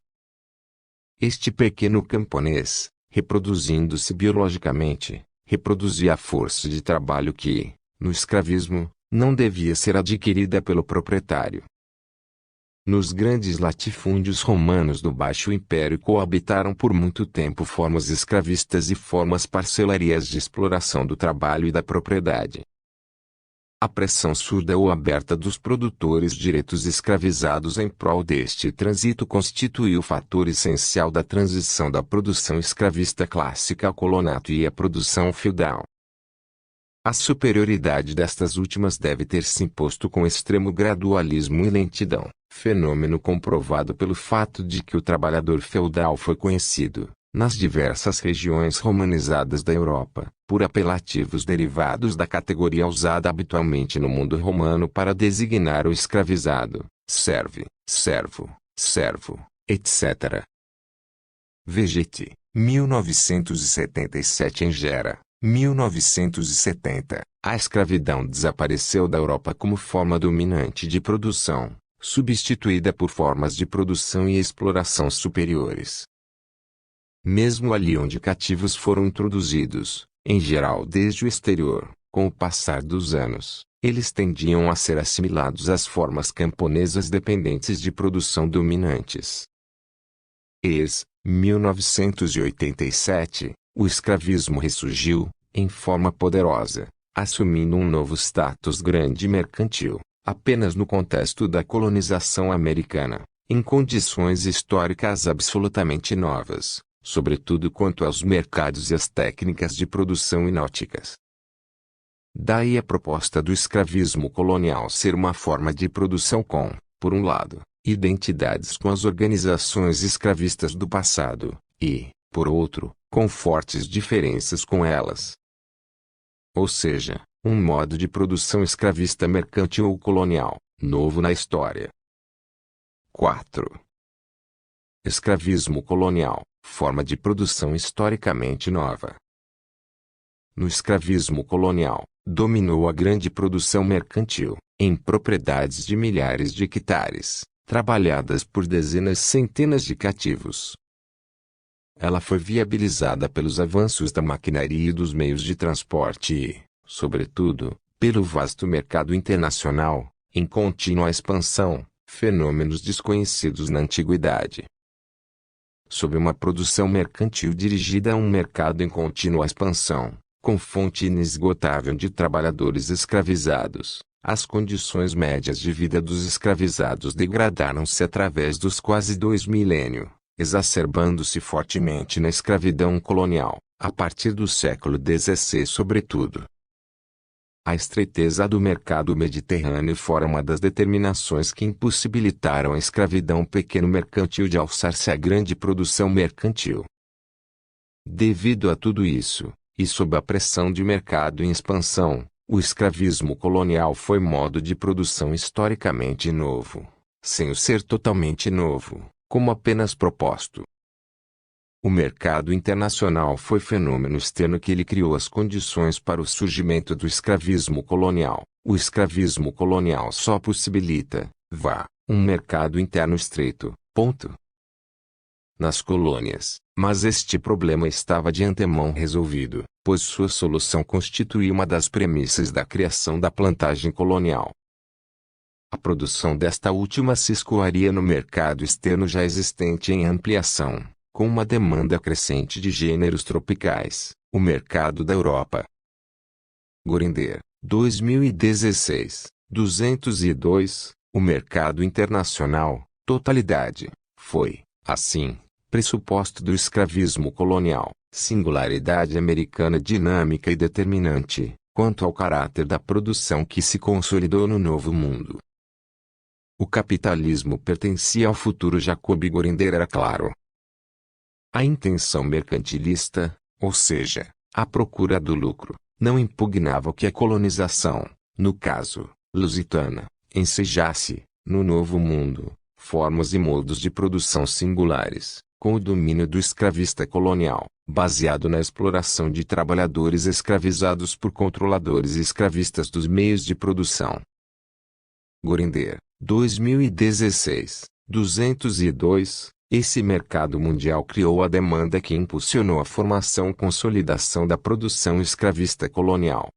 Este pequeno camponês, reproduzindo-se biologicamente, reproduzia a força de trabalho que, no escravismo, não devia ser adquirida pelo proprietário. Nos grandes latifúndios romanos do Baixo Império coabitaram por muito tempo formas escravistas e formas parcelarias de exploração do trabalho e da propriedade. A pressão surda ou aberta dos produtores diretos escravizados em prol deste trânsito constituiu o fator essencial da transição da produção escravista clássica ao colonato e à produção feudal. A superioridade destas últimas deve ter se imposto com extremo gradualismo e lentidão, fenômeno comprovado pelo fato de que o trabalhador feudal foi conhecido, nas diversas regiões romanizadas da Europa, por apelativos derivados da categoria usada habitualmente no mundo romano para designar o escravizado: serve, servo, servo, etc. Vegete, 1977 em Gera. 1970, a escravidão desapareceu da Europa como forma dominante de produção, substituída por formas de produção e exploração superiores. Mesmo ali onde cativos foram introduzidos, em geral desde o exterior, com o passar dos anos, eles tendiam a ser assimilados às formas camponesas dependentes de produção dominantes. 1987, o escravismo ressurgiu, em forma poderosa, assumindo um novo status grande mercantil, apenas no contexto da colonização americana, em condições históricas absolutamente novas, sobretudo quanto aos mercados e às técnicas de produção inóticas. Daí a proposta do escravismo colonial ser uma forma de produção com, por um lado, identidades com as organizações escravistas do passado, e, por outro, com fortes diferenças com elas. Ou seja, um modo de produção escravista mercantil ou colonial, novo na história. 4. Escravismo colonial, forma de produção historicamente nova. No escravismo colonial, dominou a grande produção mercantil, em propriedades de milhares de hectares, trabalhadas por dezenas centenas de cativos. Ela foi viabilizada pelos avanços da maquinaria e dos meios de transporte e, sobretudo, pelo vasto mercado internacional, em contínua expansão, fenômenos desconhecidos na antiguidade. Sob uma produção mercantil dirigida a um mercado em contínua expansão, com fonte inesgotável de trabalhadores escravizados, as condições médias de vida dos escravizados degradaram-se através dos quase 2 milênios. Exacerbando-se fortemente na escravidão colonial, a partir do século XVI sobretudo. A estreiteza do mercado mediterrâneo fora uma das determinações que impossibilitaram a escravidão pequeno-mercantil de alçar-se à grande produção mercantil. Devido a tudo isso, e sob a pressão de mercado em expansão, o escravismo colonial foi modo de produção historicamente novo, sem o ser totalmente novo, como apenas proposto. O mercado internacional foi fenômeno externo que ele criou as condições para o surgimento do escravismo colonial. O escravismo colonial só possibilita, um mercado interno estreito, ponto. Nas colônias, mas este problema estava de antemão resolvido, pois sua solução constituía uma das premissas da criação da plantagem colonial. A produção desta última se escoaria no mercado externo já existente em ampliação, com uma demanda crescente de gêneros tropicais, o mercado da Europa. Gurinder, 2016, 202, o mercado internacional, totalidade, foi, assim, pressuposto do escravismo colonial, singularidade americana dinâmica e determinante, quanto ao caráter da produção que se consolidou no Novo Mundo. O capitalismo pertencia ao futuro. Jacob Gurinder era claro. A intenção mercantilista, ou seja, a procura do lucro, não impugnava o que a colonização, no caso, lusitana, ensejasse, no Novo Mundo, formas e modos de produção singulares, com o domínio do escravista colonial, baseado na exploração de trabalhadores escravizados por controladores escravistas dos meios de produção. Gurinder, 2016, 202, esse mercado mundial criou a demanda que impulsionou a formação e consolidação da produção escravista colonial.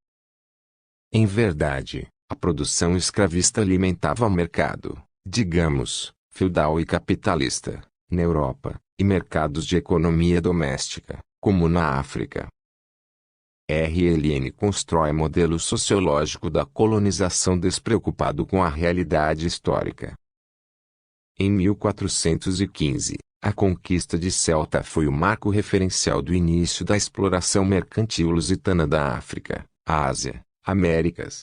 Em verdade, a produção escravista alimentava o mercado, digamos, feudal e capitalista, na Europa, e mercados de economia doméstica, como na África. RLN constrói modelo sociológico da colonização despreocupado com a realidade histórica. Em 1415, a conquista de Celta foi o marco referencial do início da exploração mercantil lusitana da África, Ásia, Américas.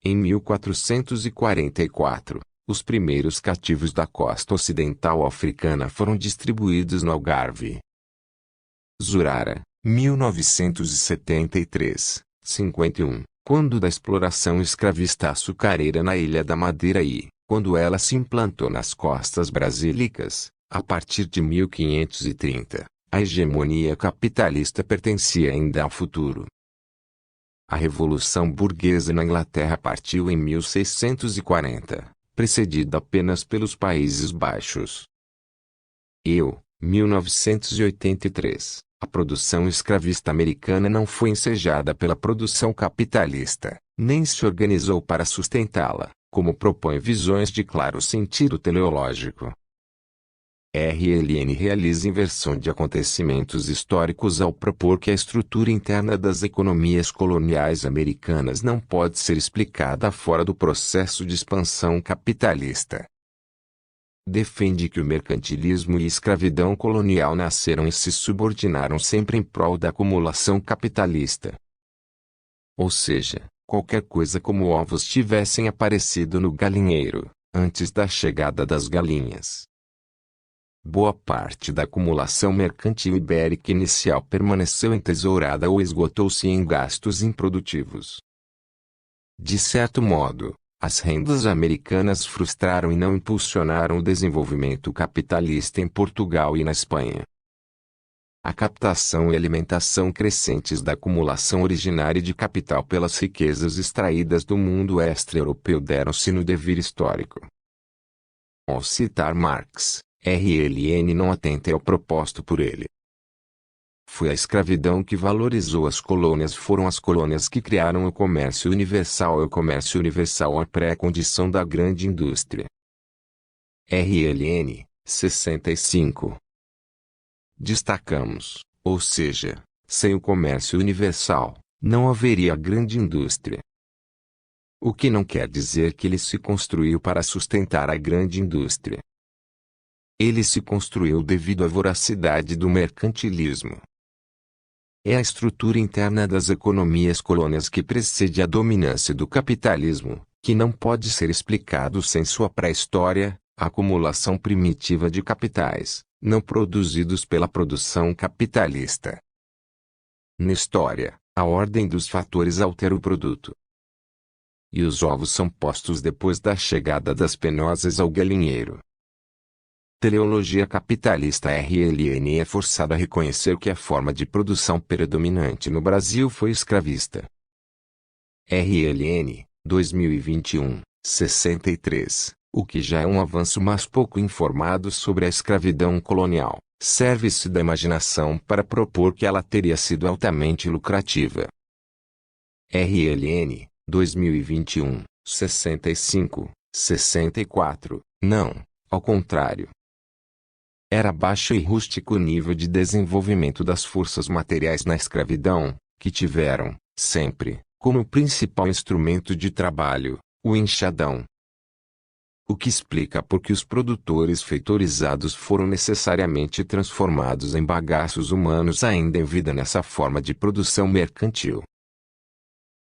Em 1444, os primeiros cativos da costa ocidental africana foram distribuídos no Algarve. Zurara, 1973, 51, quando da exploração escravista açucareira na Ilha da Madeira e, quando ela se implantou nas costas brasílicas, a partir de 1530, a hegemonia capitalista pertencia ainda ao futuro. A Revolução Burguesa na Inglaterra partiu em 1640, precedida apenas pelos Países Baixos. 1983, a produção escravista americana não foi ensejada pela produção capitalista, nem se organizou para sustentá-la, como propõe visões de claro sentido teleológico. RLN realiza inversão de acontecimentos históricos ao propor que a estrutura interna das economias coloniais americanas não pode ser explicada fora do processo de expansão capitalista. Defende que o mercantilismo e a escravidão colonial nasceram e se subordinaram sempre em prol da acumulação capitalista. Ou seja, qualquer coisa como ovos tivessem aparecido no galinheiro, antes da chegada das galinhas. Boa parte da acumulação mercantil ibérica inicial permaneceu entesourada ou esgotou-se em gastos improdutivos. De certo modo, as rendas americanas frustraram e não impulsionaram o desenvolvimento capitalista em Portugal e na Espanha. A captação e alimentação crescentes da acumulação originária de capital pelas riquezas extraídas do mundo extra-europeu deram-se no devir histórico. Ao citar Marx, RLN não atenta ao proposto por ele. Foi a escravidão que valorizou as colônias. Foram as colônias que criaram o comércio universal. E o comércio universal é pré-condição da grande indústria. RLN, 65. Destacamos, ou seja, sem o comércio universal, não haveria grande indústria. O que não quer dizer que ele se construiu para sustentar a grande indústria. Ele se construiu devido à voracidade do mercantilismo. É a estrutura interna das economias colônias que precede a dominância do capitalismo, que não pode ser explicado sem sua pré-história, a acumulação primitiva de capitais, não produzidos pela produção capitalista. Na história, a ordem dos fatores altera o produto. E os ovos são postos depois da chegada das penosas ao galinheiro. Teleologia capitalista. RLN é forçado a reconhecer que a forma de produção predominante no Brasil foi escravista. RLN, 2021, 63, o que já é um avanço, mas pouco informado sobre a escravidão colonial, serve-se da imaginação para propor que ela teria sido altamente lucrativa. RLN, 2021, 65, 64, não, ao contrário. Era baixo e rústico o nível de desenvolvimento das forças materiais na escravidão, que tiveram, sempre, como principal instrumento de trabalho, o enxadão. O que explica por que os produtores feitorizados foram necessariamente transformados em bagaços humanos ainda em vida nessa forma de produção mercantil.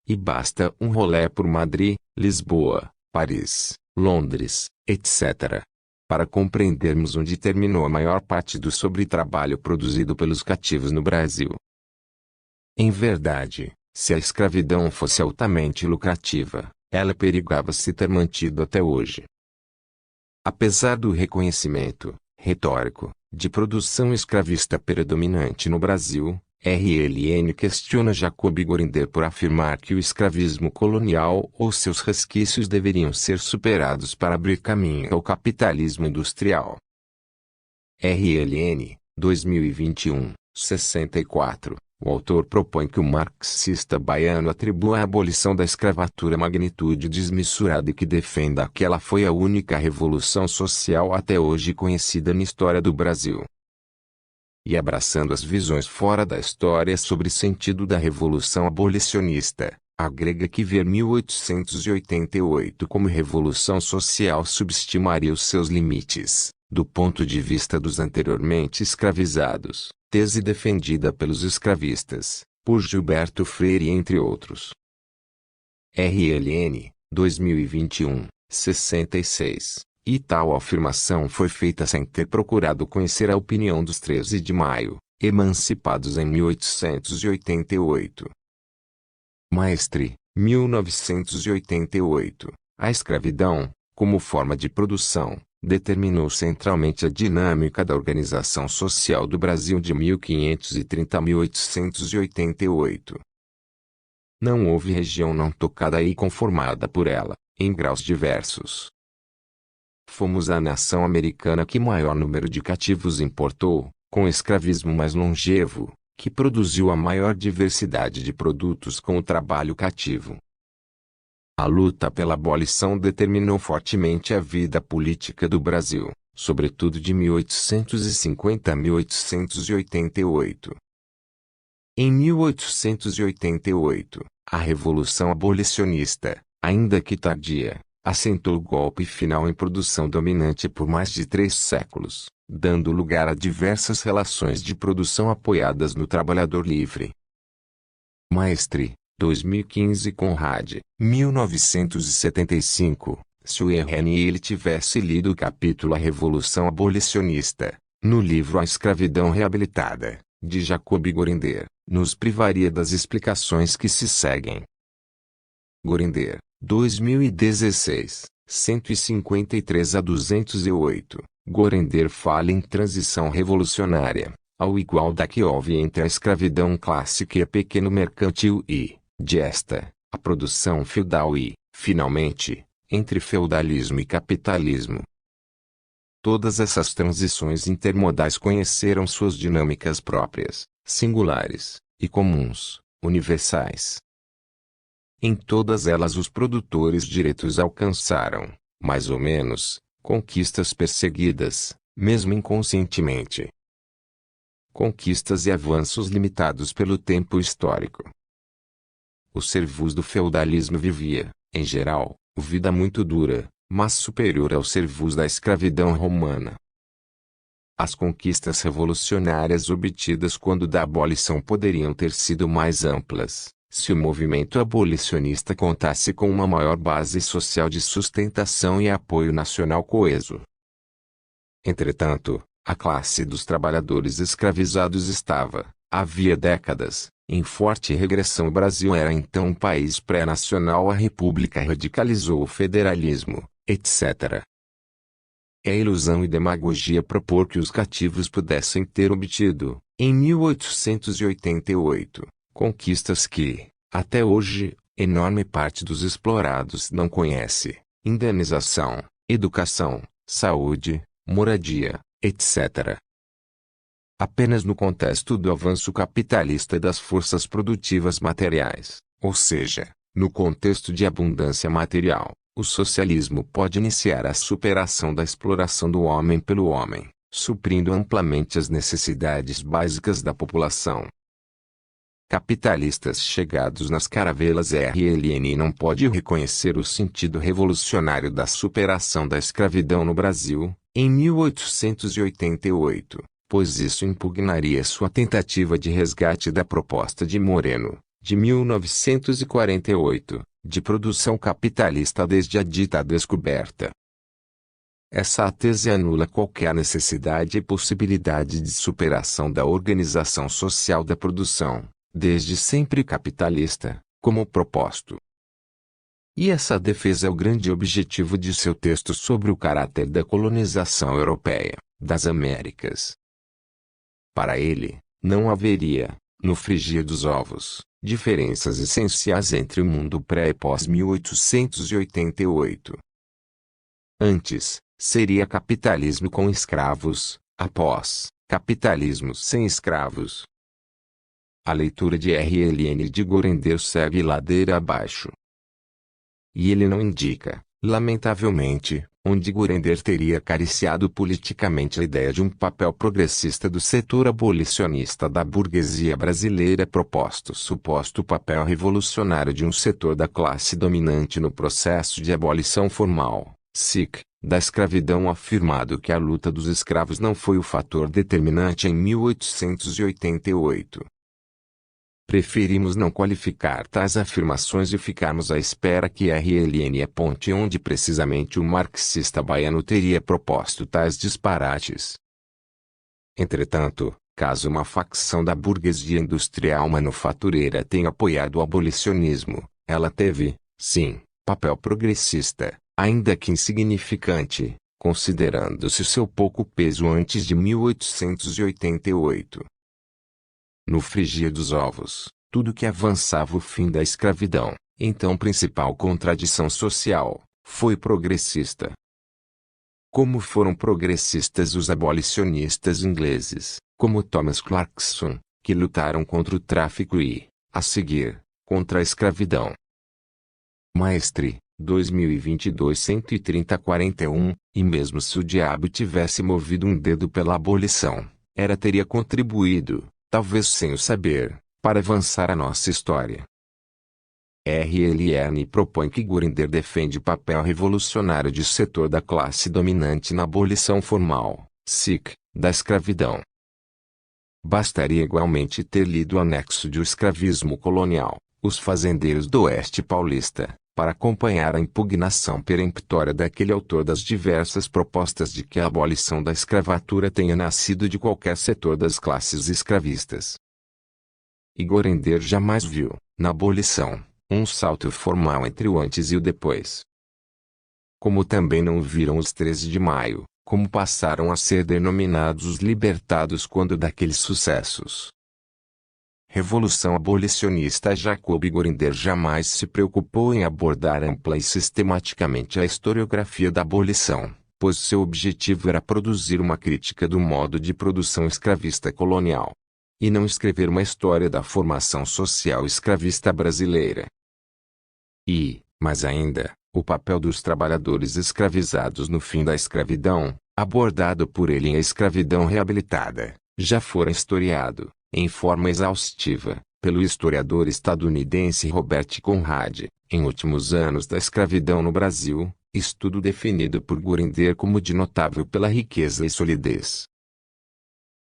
E basta um rolê por Madrid, Lisboa, Paris, Londres, etc., para compreendermos onde terminou a maior parte do sobretrabalho produzido pelos cativos no Brasil. Em verdade, se a escravidão fosse altamente lucrativa, ela perigava se ter mantido até hoje. Apesar do reconhecimento, retórico, de produção escravista predominante no Brasil, RLN questiona Jacob Gorinder por afirmar que o escravismo colonial ou seus resquícios deveriam ser superados para abrir caminho ao capitalismo industrial. RLN, 2021, 64. O autor propõe que o marxista baiano atribua à abolição da escravatura magnitude desmesurada e que defenda que ela foi a única revolução social até hoje conhecida na história do Brasil. E abraçando as visões fora da história sobre o sentido da revolução abolicionista, agrega que ver 1888 como revolução social subestimaria os seus limites, do ponto de vista dos anteriormente escravizados. Tese defendida pelos escravistas, por Gilberto Freire entre outros. RLN, 2021, 66. E tal afirmação foi feita sem ter procurado conhecer a opinião dos 13 de maio, emancipados em 1888. Maestre, 1988. A escravidão, como forma de produção, determinou centralmente a dinâmica da organização social do Brasil de 1530 a 1888. Não houve região não tocada e conformada por ela, em graus diversos. Fomos a nação americana que maior número de cativos importou, com o escravismo mais longevo, que produziu a maior diversidade de produtos com o trabalho cativo. A luta pela abolição determinou fortemente a vida política do Brasil, sobretudo de 1850 a 1888. Em 1888, a Revolução Abolicionista, ainda que tardia, assentou o golpe final em produção dominante por mais de 3 séculos, dando lugar a diversas relações de produção apoiadas no trabalhador livre. Maestre, 2015 Conrad, 1975, se o RN tivesse lido o capítulo A Revolução Abolicionista, no livro A Escravidão Reabilitada, de Jacob Gorinder, nos privaria das explicações que se seguem. Gorinder, 2016, 153 a 208, Gorinder fala em transição revolucionária, ao igual da que houve entre a escravidão clássica e a pequeno mercantil e, desta, a produção feudal e, finalmente, entre feudalismo e capitalismo. Todas essas transições intermodais conheceram suas dinâmicas próprias, singulares, e comuns, universais. Em todas elas os produtores diretos alcançaram, mais ou menos, conquistas perseguidas, mesmo inconscientemente. Conquistas e avanços limitados pelo tempo histórico. O servus do feudalismo vivia, em geral, vida muito dura, mas superior ao servus da escravidão romana. As conquistas revolucionárias obtidas quando da abolição poderiam ter sido mais amplas, se o movimento abolicionista contasse com uma maior base social de sustentação e apoio nacional coeso. Entretanto, a classe dos trabalhadores escravizados estava, havia décadas, em forte regressão. O Brasil era então um país pré-nacional, a República radicalizou o federalismo, etc. É ilusão e demagogia propor que os cativos pudessem ter obtido, em 1888, conquistas que, até hoje, enorme parte dos explorados não conhece: indenização, educação, saúde, moradia, etc. Apenas no contexto do avanço capitalista das forças produtivas materiais, ou seja, no contexto de abundância material, o socialismo pode iniciar a superação da exploração do homem pelo homem, suprindo amplamente as necessidades básicas da população. Capitalistas chegados nas caravelas RLN não pode reconhecer o sentido revolucionário da superação da escravidão no Brasil, em 1888, pois isso impugnaria sua tentativa de resgate da proposta de Moreno, de 1948, de produção capitalista desde a dita descoberta. Essa tese anula qualquer necessidade e possibilidade de superação da organização social da produção, desde sempre capitalista, como proposto. E essa defesa é o grande objetivo de seu texto sobre o caráter da colonização europeia, das Américas. Para ele, não haveria, no frigir dos ovos, diferenças essenciais entre o mundo pré e pós 1888. Antes, seria capitalismo com escravos, após, capitalismo sem escravos. A leitura de RLN de Gorender segue ladeira abaixo. E ele não indica, lamentavelmente, onde Gorender teria acariciado politicamente a ideia de um papel progressista do setor abolicionista da burguesia brasileira proposto suposto papel revolucionário de um setor da classe dominante no processo de abolição formal, SIC, da escravidão, afirmado que a luta dos escravos não foi o fator determinante em 1888. Preferimos não qualificar tais afirmações e ficarmos à espera que RLN aponte onde precisamente o marxista baiano teria proposto tais disparates. Entretanto, caso uma facção da burguesia industrial manufatureira tenha apoiado o abolicionismo, ela teve, sim, papel progressista, ainda que insignificante, considerando-se seu pouco peso antes de 1888. No frigir dos ovos, tudo que avançava o fim da escravidão, então principal contradição social, foi progressista. Como foram progressistas os abolicionistas ingleses, como Thomas Clarkson, que lutaram contra o tráfico e, a seguir, contra a escravidão. Maestre, 2022 130-41, e mesmo se o diabo tivesse movido um dedo pela abolição, teria contribuído, talvez sem o saber, para avançar a nossa história. RLN propõe que Gorender defende o papel revolucionário de setor da classe dominante na abolição formal, SIC, da escravidão. Bastaria igualmente ter lido o anexo de O Escravismo Colonial, Os Fazendeiros do Oeste Paulista, para acompanhar a impugnação peremptória daquele autor das diversas propostas de que a abolição da escravatura tenha nascido de qualquer setor das classes escravistas. E Gorender jamais viu, na abolição, um salto formal entre o antes e o depois. Como também não viram os 13 de maio, como passaram a ser denominados os libertados quando daqueles sucessos. Revolução abolicionista. Jacob Gorender jamais se preocupou em abordar ampla e sistematicamente a historiografia da abolição, pois seu objetivo era produzir uma crítica do modo de produção escravista colonial, e não escrever uma história da formação social escravista brasileira. E, mais ainda, o papel dos trabalhadores escravizados no fim da escravidão, abordado por ele em A Escravidão Reabilitada, já fora historiado, em forma exaustiva, pelo historiador estadunidense Robert Conrad, em Últimos Anos da Escravidão no Brasil, estudo definido por Gorender como de notável pela riqueza e solidez.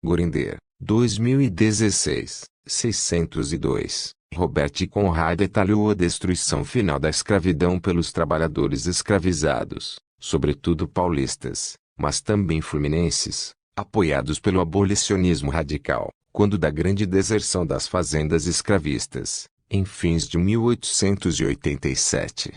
Gorender, 2016, 602. Robert Conrad detalhou a destruição final da escravidão pelos trabalhadores escravizados, sobretudo paulistas, mas também fluminenses, apoiados pelo abolicionismo radical, quando da grande deserção das fazendas escravistas, em fins de 1887.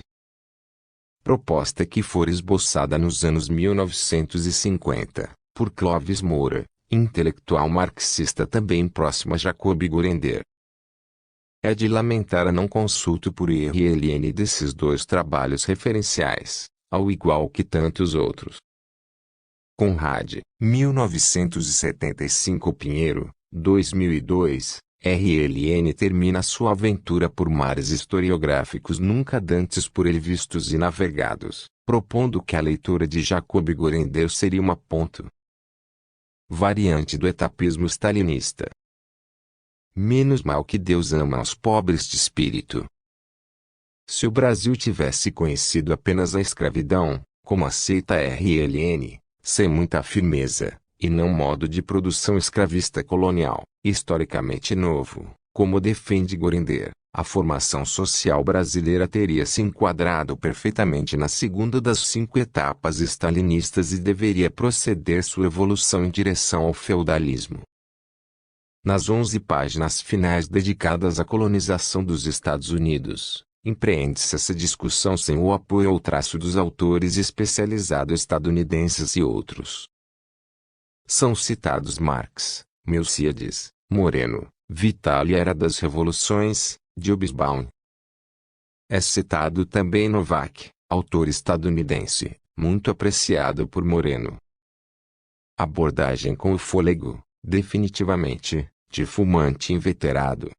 Proposta que fora esboçada nos anos 1950, por Clóvis Moura, intelectual marxista também próximo a Jacob Gorender. É de lamentar a não consulta por RLN desses dois trabalhos referenciais, ao igual que tantos outros. Conrad, 1975. Pinheiro, 2002, RLN termina sua aventura por mares historiográficos nunca dantes por ele vistos e navegados, propondo que a leitura de Jacob Gorender seria uma ponto variante do etapismo stalinista. Menos mal que Deus ama os pobres de espírito. Se o Brasil tivesse conhecido apenas a escravidão, como aceita RLN, sem muita firmeza, e não modo de produção escravista colonial, historicamente novo, como defende Gorinder, a formação social brasileira teria se enquadrado perfeitamente na segunda das 5 etapas stalinistas e deveria proceder sua evolução em direção ao feudalismo. Nas 11 páginas finais dedicadas à colonização dos Estados Unidos, empreende-se essa discussão sem o apoio ou traço dos autores especializados estadunidenses e outros. São citados Marx, Milcíades, Moreno, Vital e Era das Revoluções, de Hobsbawm. É citado também Novak, autor estadunidense, muito apreciado por Moreno. Abordagem com o fôlego, definitivamente, de fumante inveterado.